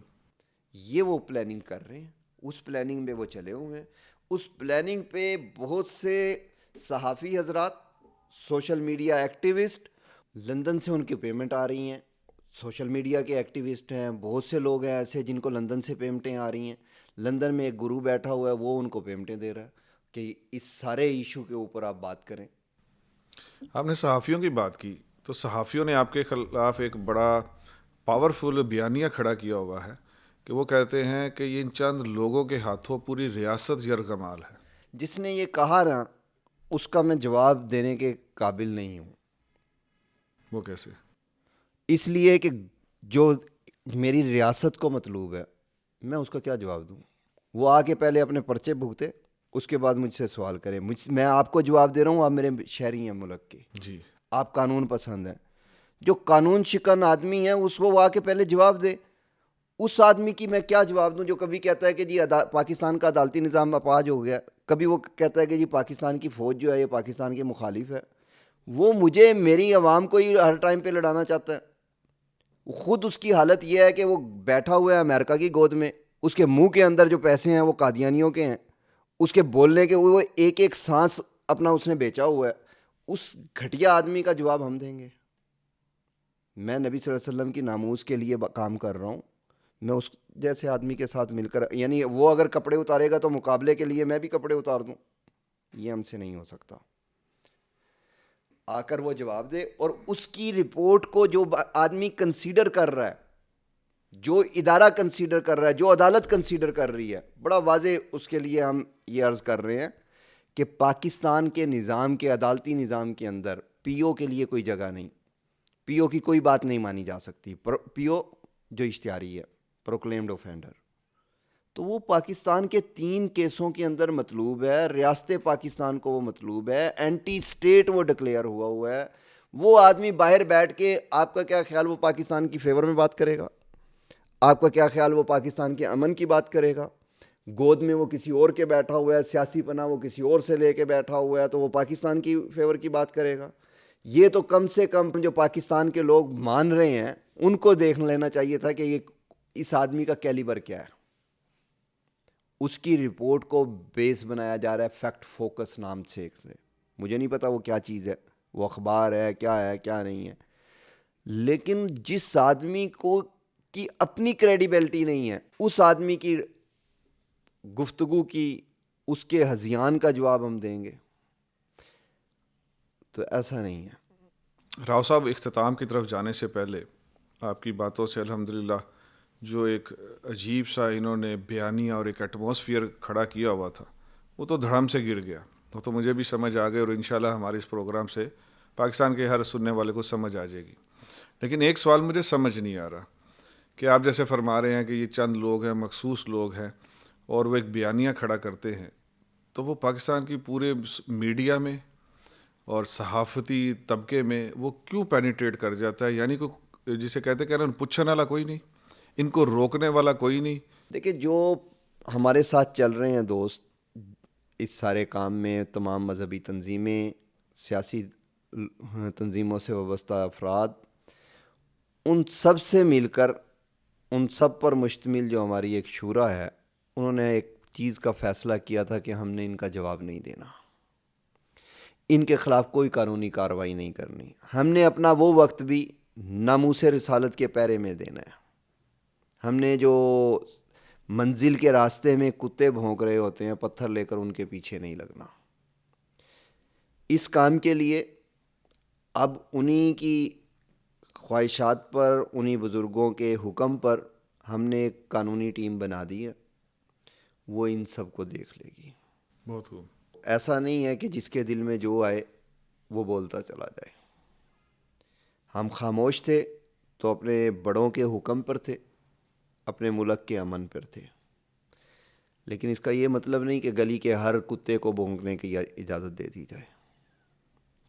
یہ وہ پلاننگ کر رہے ہیں, اس پلاننگ میں وہ چلے ہوئے ہیں. اس پلاننگ پہ بہت سے صحافی حضرات, سوشل میڈیا ایکٹیوسٹ, لندن سے ان کی پیمنٹ آ رہی ہیں. سوشل میڈیا کے ایکٹیوسٹ ہیں, بہت سے لوگ ہیں ایسے جن کو لندن سے پیمنٹیں آ رہی ہیں. لندن میں ایک گرو بیٹھا ہوا ہے, وہ ان کو پیمنٹیں دے رہا ہے کہ اس سارے ایشو کے اوپر آپ بات کریں. آپ نے صحافیوں کی بات کی, تو صحافیوں نے آپ کے خلاف ایک بڑا پاورفل بیانیہ کھڑا کیا ہوا ہے کہ وہ کہتے ہیں کہ یہ ان چند لوگوں کے ہاتھوں پوری ریاست یرغمال ہے. جس نے یہ کہا نا, اس کا میں جواب دینے کے قابل نہیں ہوں. وہ کیسے؟ اس لیے کہ جو میری ریاست کو مطلوب ہے, میں اس کا کیا جواب دوں؟ وہ آ کے پہلے اپنے پرچے بھگتے, اس کے بعد مجھ سے سوال کریں. میں آپ کو جواب دے رہا ہوں, آپ میرے شہری ہیں ملک کے, جی. آپ قانون پسند ہیں. جو قانون شکن آدمی ہے اس وہ آ کے پہلے جواب دے. اس آدمی کی میں کیا جواب دوں جو کبھی کہتا ہے کہ جی پاکستان کا عدالتی نظام اپاہج ہو گیا, کبھی وہ کہتا ہے کہ جی پاکستان کی فوج جو ہے یہ پاکستان کے مخالف ہے. وہ مجھے میری عوام کو ہی ہر ٹائم پہ لڑانا چاہتا ہے. خود اس کی حالت یہ ہے کہ وہ بیٹھا ہوا ہے امریکہ کی گود میں, اس کے منہ کے اندر جو پیسے ہیں وہ قادیانیوں کے ہیں, اس کے بولنے کے وہ ایک ایک سانس اپنا اس نے بیچا ہوا ہے. اس گھٹیا آدمی کا جواب ہم دیں گے؟ میں نبی صلی اللہ علیہ وسلم کی ناموس کے لیے کام کر رہا ہوں. میں اس جیسے آدمی کے ساتھ مل کر, یعنی وہ اگر کپڑے اتارے گا تو مقابلے کے لیے میں بھی کپڑے اتار دوں, یہ ہم سے نہیں ہو سکتا. آ کر وہ جواب دے, اور اس کی رپورٹ کو جو آدمی کنسیڈر کر رہا ہے, جو ادارہ کنسیڈر کر رہا ہے, جو عدالت کنسیڈر کر رہی ہے, بڑا واضح اس کے لیے ہم یہ عرض کر رہے ہیں کہ پاکستان کے نظام کے عدالتی نظام کے اندر پی او کے لیے کوئی جگہ نہیں. پی او کی کوئی بات نہیں مانی جا سکتی. پی او جو اشتہاری ہے, پروکلیمڈ اوفینڈر, تو وہ پاکستان کے 3 کیسوں کے اندر مطلوب ہے. ریاست پاکستان کو وہ مطلوب ہے, اینٹی اسٹیٹ وہ ڈکلیئر ہوا ہے. وہ آدمی باہر بیٹھ کے, آپ کا کیا خیال وہ پاکستان کی فیور میں بات کرے گا؟ آپ کا کیا خیال وہ پاکستان کے امن کی بات کرے گا؟ گود میں وہ کسی اور کے بیٹھا ہوا ہے, سیاسی پناہ وہ کسی اور سے لے کے بیٹھا ہوا ہے, تو وہ پاکستان کی فیور کی بات کرے گا؟ یہ تو کم سے کم جو پاکستان کے لوگ مان رہے ہیں ان کو دیکھ لینا چاہیے تھا کہ یہ اس آدمی کا کیلیبر کیا ہے. اس کی رپورٹ کو بیس بنایا جا رہا ہے فیکٹ فوکس نام سے. مجھے نہیں پتا وہ کیا چیز ہے, وہ اخبار ہے کیا نہیں ہے. لیکن جس آدمی کو کی اپنی کریڈیبلٹی نہیں ہے, اس آدمی کی گفتگو کی, اس کے ہذیان کا جواب ہم دیں گے؟ تو ایسا نہیں ہے. راؤ صاحب, اختتام کی طرف جانے سے پہلے آپ کی باتوں سے الحمدللہ جو ایک عجیب سا انہوں نے بیانیہ اور ایک ایٹماسفیئر کھڑا کیا ہوا تھا, وہ تو دھڑم سے گر گیا. وہ تو مجھے بھی سمجھ آ گئی, اور انشاءاللہ ہمارے اس پروگرام سے پاکستان کے ہر سننے والے کو سمجھ آ جائے گی. لیکن ایک سوال مجھے سمجھ نہیں آ رہا کہ آپ جیسے فرما رہے ہیں کہ یہ چند لوگ ہیں, مخصوص لوگ ہیں, اور وہ ایک بیانیہ کھڑا کرتے ہیں, تو وہ پاکستان کی پورے میڈیا میں اور صحافتی طبقے میں وہ کیوں پینیٹریٹ کر جاتا ہے؟ یعنی کہ جسے کہتے کہ پوچھنے والا کوئی نہیں, ان کو روکنے والا کوئی نہیں. دیکھیں, جو ہمارے ساتھ چل رہے ہیں دوست اس سارے کام میں, تمام مذہبی تنظیمیں, سیاسی تنظیموں سے وابستہ افراد, ان سب سے مل کر, ان سب پر مشتمل جو ہماری ایک شورا ہے, انہوں نے ایک چیز کا فیصلہ کیا تھا کہ ہم نے ان کا جواب نہیں دینا, ان کے خلاف کوئی قانونی کارروائی نہیں کرنی. ہم نے اپنا وہ وقت بھی ناموس رسالت کے پیرے میں دینا ہے. ہم نے جو منزل کے راستے میں کتے بھونک رہے ہوتے ہیں, پتھر لے کر ان کے پیچھے نہیں لگنا. اس کام کے لیے اب انہی کی خواہشات پر, انہی بزرگوں کے حکم پر ہم نے ایک قانونی ٹیم بنا دی ہے, وہ ان سب کو دیکھ لے گی. بہت خوب. ایسا نہیں ہے کہ جس کے دل میں جو آئے وہ بولتا چلا جائے. ہم خاموش تھے تو اپنے بڑوں کے حکم پر تھے, اپنے ملک کے امن پر تھے. لیکن اس کا یہ مطلب نہیں کہ گلی کے ہر کتے کو بھونکنے کی اجازت دے دی جائے.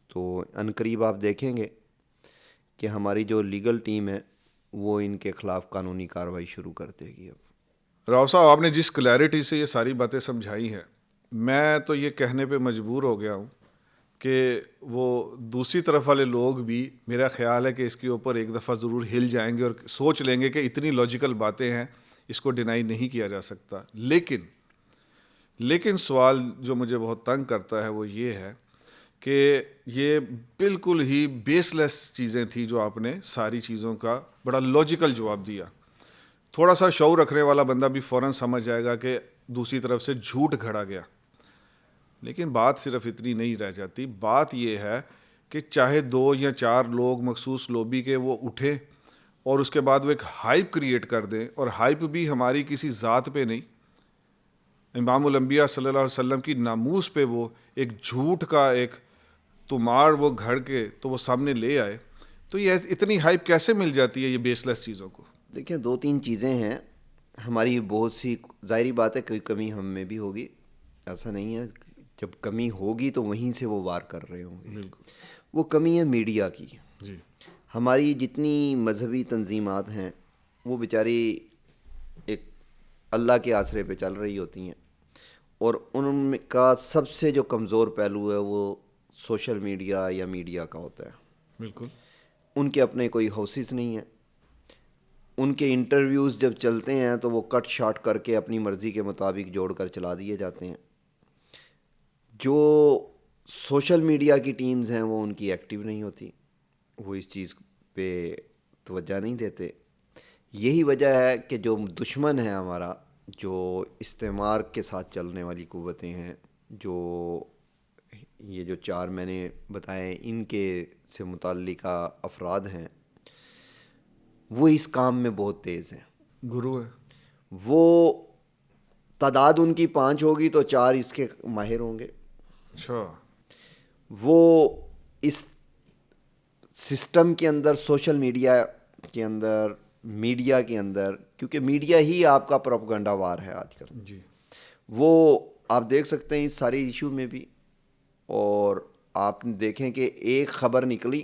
تو عنقریب آپ دیکھیں گے کہ ہماری جو لیگل ٹیم ہے وہ ان کے خلاف قانونی کارروائی شروع کر دے گی. اب راؤ صاحب, آپ نے جس کلیئرٹی سے یہ ساری باتیں سمجھائی ہیں, میں تو یہ کہنے پہ مجبور ہو گیا ہوں کہ وہ دوسری طرف والے لوگ بھی, میرا خیال ہے کہ اس کے اوپر ایک دفعہ ضرور ہل جائیں گے اور سوچ لیں گے کہ اتنی لاجیکل باتیں ہیں, اس کو ڈینائی نہیں کیا جا سکتا. لیکن سوال جو مجھے بہت تنگ کرتا ہے وہ یہ ہے کہ یہ بالکل ہی بیس لیس چیزیں تھیں جو آپ نے ساری چیزوں کا بڑا لاجیکل جواب دیا. تھوڑا سا شعور رکھنے والا بندہ بھی فوراً سمجھ جائے گا کہ دوسری طرف سے جھوٹ گھڑا گیا. لیکن بات صرف اتنی نہیں رہ جاتی. بات یہ ہے کہ چاہے 2 یا 4 لوگ مخصوص لوبی کے وہ اٹھیں اور اس کے بعد وہ ایک ہائپ کریٹ کر دیں, اور ہائپ بھی ہماری کسی ذات پہ نہیں, امام الانبیاء صلی اللہ علیہ وسلم کی ناموس پہ وہ ایک جھوٹ کا ایک تمار وہ گھڑ کے تو وہ سامنے لے آئے. تو یہ اتنی ہائپ کیسے مل جاتی ہے یہ بیس لیس چیزوں کو؟ دیکھیں, 2-3 چیزیں ہیں. ہماری بہت سی, ظاہری بات ہے کوئی کمی ہم میں بھی ہوگی, ایسا نہیں ہے. جب کمی ہوگی تو وہیں سے وہ وار کر رہے ہوں گے. بالکل. وہ کمی ہے میڈیا کی. جی. ہماری جتنی مذہبی تنظیمات ہیں وہ بیچاری ایک اللہ کے آسرے پہ چل رہی ہوتی ہیں, اور ان کا سب سے جو کمزور پہلو ہے وہ سوشل میڈیا یا میڈیا کا ہوتا ہے. بالکل. ان کے اپنے کوئی ہاؤسز نہیں ہیں. ان کے انٹرویوز جب چلتے ہیں تو وہ کٹ شاٹ کر کے اپنی مرضی کے مطابق جوڑ کر چلا دیے جاتے ہیں. جو سوشل میڈیا کی ٹیمز ہیں وہ ان کی ایکٹیو نہیں ہوتی, وہ اس چیز پہ توجہ نہیں دیتے. یہی وجہ ہے کہ جو دشمن ہے ہمارا, جو استعمار کے ساتھ چلنے والی قوتیں ہیں, جو یہ جو 4 میں نے بتائے ان کے سے متعلقہ افراد ہیں, وہ اس کام میں بہت تیز ہیں. گرو ہے. وہ تعداد ان کی 5 ہوگی تو 4 اس کے ماہر ہوں گے. اچھا. وہ اس سسٹم کے اندر, سوشل میڈیا کے اندر, میڈیا کے اندر, کیونکہ میڈیا ہی آپ کا پروپیگنڈا وار ہے آج کل. جی. وہ آپ دیکھ سکتے ہیں اس سارے ایشو میں بھی. اور آپ دیکھیں کہ ایک خبر نکلی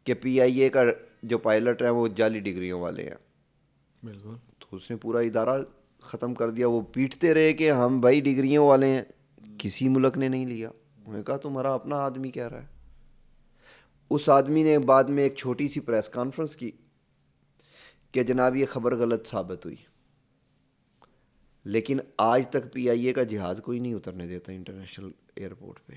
کہ PIA کا جو پائلٹ ہے وہ جعلی ڈگریوں والے ہیں. بالکل. تو اس نے پورا ادارہ ختم کر دیا. وہ پیٹتے رہے کہ ہم بھائی ڈگریوں والے ہیں, کسی ملک نے نہیں لیا. انہوں نے کہا تمہارا اپنا آدمی کہہ رہا ہے. اس آدمی نے بعد میں ایک چھوٹی سی پریس کانفرنس کی کہ جناب یہ خبر غلط ثابت ہوئی. لیکن آج تک PIA کا جہاز کوئی نہیں اترنے دیتا انٹرنیشنل ایئرپورٹ پہ.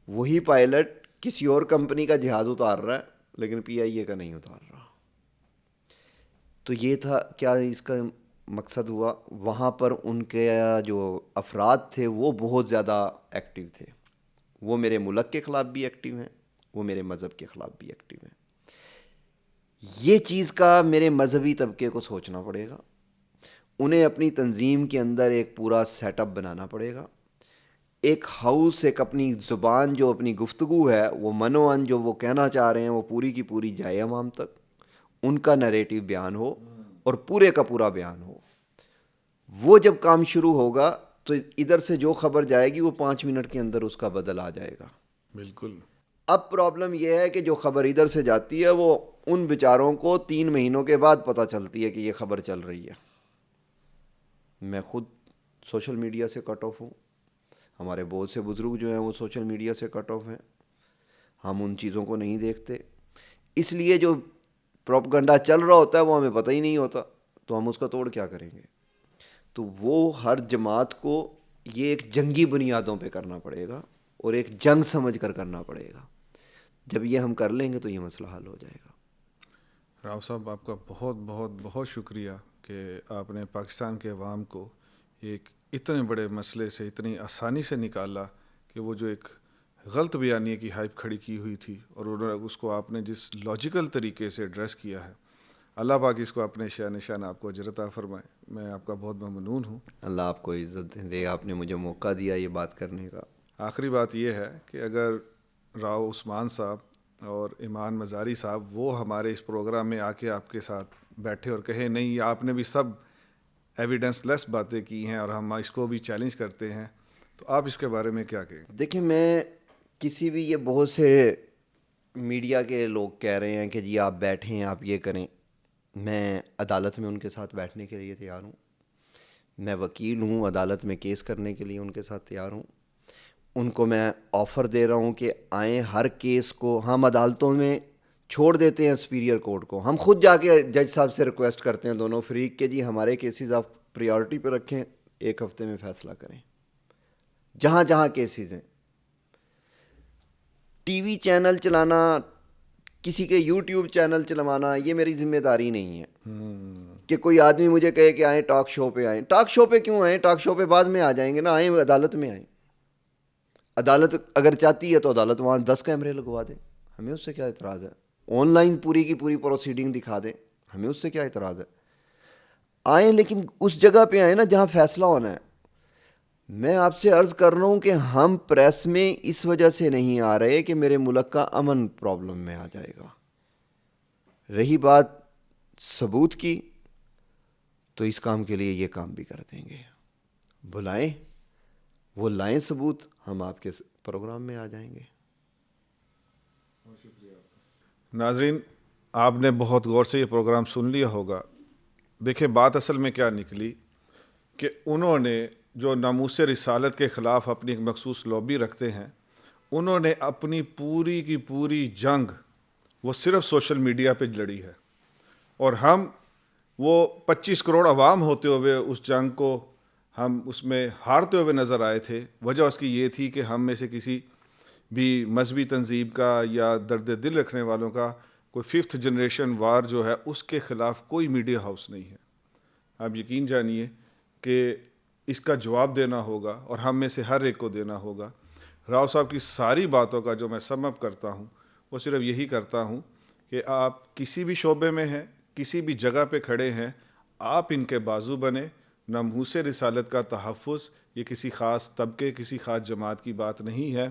وہی پائلٹ کسی اور کمپنی کا جہاز اتار رہا ہے لیکن PIA کا نہیں اتار رہا. تو یہ تھا کیا اس کا مقصد ہوا. وہاں پر ان کے جو افراد تھے وہ بہت زیادہ ایکٹیو تھے. وہ میرے ملک کے خلاف بھی ایکٹیو ہیں, وہ میرے مذہب کے خلاف بھی ایکٹیو ہیں. یہ چیز کا میرے مذہبی طبقے کو سوچنا پڑے گا. انہیں اپنی تنظیم کے اندر ایک پورا سیٹ اپ بنانا پڑے گا. ایک ہاؤس, ایک اپنی زبان, جو اپنی گفتگو ہے, وہ منوان جو وہ کہنا چاہ رہے ہیں وہ پوری کی پوری جائے عوام تک. ان کا نریٹو بیان ہو اور پورے کا پورا بیان ہو. وہ جب کام شروع ہوگا تو ادھر سے جو خبر جائے گی وہ 5 منٹ کے اندر اس کا بدل آ جائے گا. بالکل. اب پرابلم یہ ہے کہ جو خبر ادھر سے جاتی ہے وہ ان بیچاروں کو 3 مہینوں کے بعد پتہ چلتی ہے کہ یہ خبر چل رہی ہے. میں خود سوشل میڈیا سے کٹ آف ہوں. ہمارے بہت سے بزرگ جو ہیں وہ سوشل میڈیا سے کٹ آف ہیں. ہم ان چیزوں کو نہیں دیکھتے, اس لیے جو پروپگنڈا چل رہا ہوتا ہے وہ ہمیں پتہ ہی نہیں ہوتا, تو ہم اس کا توڑ کیا کریں گے. تو وہ ہر جماعت کو یہ ایک جنگی بنیادوں پہ کرنا پڑے گا اور ایک جنگ سمجھ کر کرنا پڑے گا. جب یہ ہم کر لیں گے تو یہ مسئلہ حل ہو جائے گا. راؤ صاحب, آپ کا بہت بہت بہت شکریہ کہ آپ نے پاکستان کے عوام کو ایک اتنے بڑے مسئلے سے اتنی آسانی سے نکالا کہ وہ جو ایک غلط بیانیے کی ہائپ کھڑی کی ہوئی تھی اور اس کو آپ نے جس لاجیکل طریقے سے ایڈریس کیا ہے. اللہ پاک اس کو اپنے شان نشان آپ کو اجر عطا فرمائے. میں آپ کا بہت ممنون ہوں. اللہ آپ کو عزت دے, آپ نے مجھے موقع دیا یہ بات کرنے کا. آخری بات یہ ہے کہ اگر راؤ عثمان صاحب اور ایمان مزاری صاحب وہ ہمارے اس پروگرام میں آ کے آپ کے ساتھ بیٹھے اور کہیں نہیں آپ نے بھی سب ایویڈنس لیس باتیں کی ہیں اور ہم اس کو بھی چیلنج کرتے ہیں, تو آپ اس کے بارے میں کیا کہیں؟ دیکھیں, میں کسی بھی, یہ بہت سے میڈیا کے لوگ کہہ رہے ہیں کہ جی آپ بیٹھیں, آپ یہ کریں. میں عدالت میں ان کے ساتھ بیٹھنے کے لیے تیار ہوں. میں وکیل ہوں, عدالت میں کیس کرنے کے لیے ان کے ساتھ تیار ہوں. ان کو میں آفر دے رہا ہوں کہ آئیں, ہر کیس کو ہم عدالتوں میں چھوڑ دیتے ہیں سپیریئر کورٹ کو. ہم خود جا کے جج صاحب سے ریکویسٹ کرتے ہیں دونوں فریق کہ جی ہمارے کیسز آپ پریورٹی پہ رکھیں, 1 ہفتے میں فیصلہ کریں. جہاں جہاں کیسز ہیں, ٹی وی چینل چلانا, کسی کے یوٹیوب چینل چلوانا, یہ میری ذمہ داری نہیں ہے. کہ کوئی آدمی مجھے کہے کہ آئیں ٹاک شو پہ آئیں. ٹاک شو پہ کیوں آئیں؟ ٹاک شو پہ بعد میں آ جائیں گے نا. آئیں عدالت میں آئیں. عدالت اگر چاہتی ہے تو عدالت وہاں 10 کیمرے لگوا دے, ہمیں اس سے کیا اعتراض ہے. آن لائن پوری کی پوری پروسیڈنگ دکھا دیں, ہمیں اس سے کیا اعتراض ہے. آئیں لیکن اس جگہ پہ آئیں نا جہاں فیصلہ ہونا ہے. میں آپ سے عرض کر رہا ہوں کہ ہم پریس میں اس وجہ سے نہیں آ رہے کہ میرے ملک کا امن پرابلم میں آ جائے گا. رہی بات ثبوت کی, تو اس کام کے لیے یہ کام بھی کر دیں گے. بلائیں, وہ لائیں ثبوت, ہم آپ کے پروگرام میں آ جائیں گے. ناظرین, آپ نے بہت غور سے یہ پروگرام سن لیا ہوگا. دیکھیں بات اصل میں کیا نکلی کہ انہوں نے جو ناموس رسالت کے خلاف اپنی ایک مخصوص لابی رکھتے ہیں, انہوں نے اپنی پوری کی پوری جنگ وہ صرف سوشل میڈیا پہ لڑی ہے. اور ہم وہ 25 کروڑ عوام ہوتے ہوئے اس جنگ کو ہم اس میں ہارتے ہوئے نظر آئے تھے. وجہ اس کی یہ تھی کہ ہم میں سے کسی بھی مذہبی تنظیم کا یا درد دل رکھنے والوں کا کوئی 5th جنریشن وار جو ہے اس کے خلاف کوئی میڈیا ہاؤس نہیں ہے. آپ یقین جانیے کہ اس کا جواب دینا ہوگا اور ہم میں سے ہر ایک کو دینا ہوگا. راؤ صاحب کی ساری باتوں کا جو میں سم اپ کرتا ہوں وہ صرف یہی کرتا ہوں کہ آپ کسی بھی شعبے میں ہیں, کسی بھی جگہ پہ کھڑے ہیں, آپ ان کے بازو بنے. ناموس رسالت کا تحفظ یہ کسی خاص طبقے, کسی خاص جماعت کی بات نہیں ہے.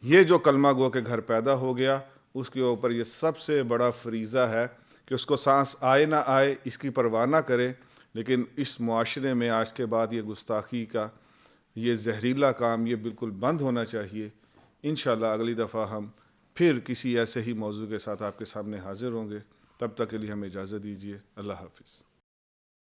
یہ جو کلمہ گو کے گھر پیدا ہو گیا, اس کے اوپر یہ سب سے بڑا فریضہ ہے کہ اس کو سانس آئے نہ آئے اس کی پرواہ نہ کرے. لیکن اس معاشرے میں آج کے بعد یہ گستاخی کا یہ زہریلا کام یہ بالکل بند ہونا چاہیے. انشاءاللہ اگلی دفعہ ہم پھر کسی ایسے ہی موضوع کے ساتھ آپ کے سامنے حاضر ہوں گے. تب تک کے لیے ہمیں اجازت دیجیے. اللہ حافظ.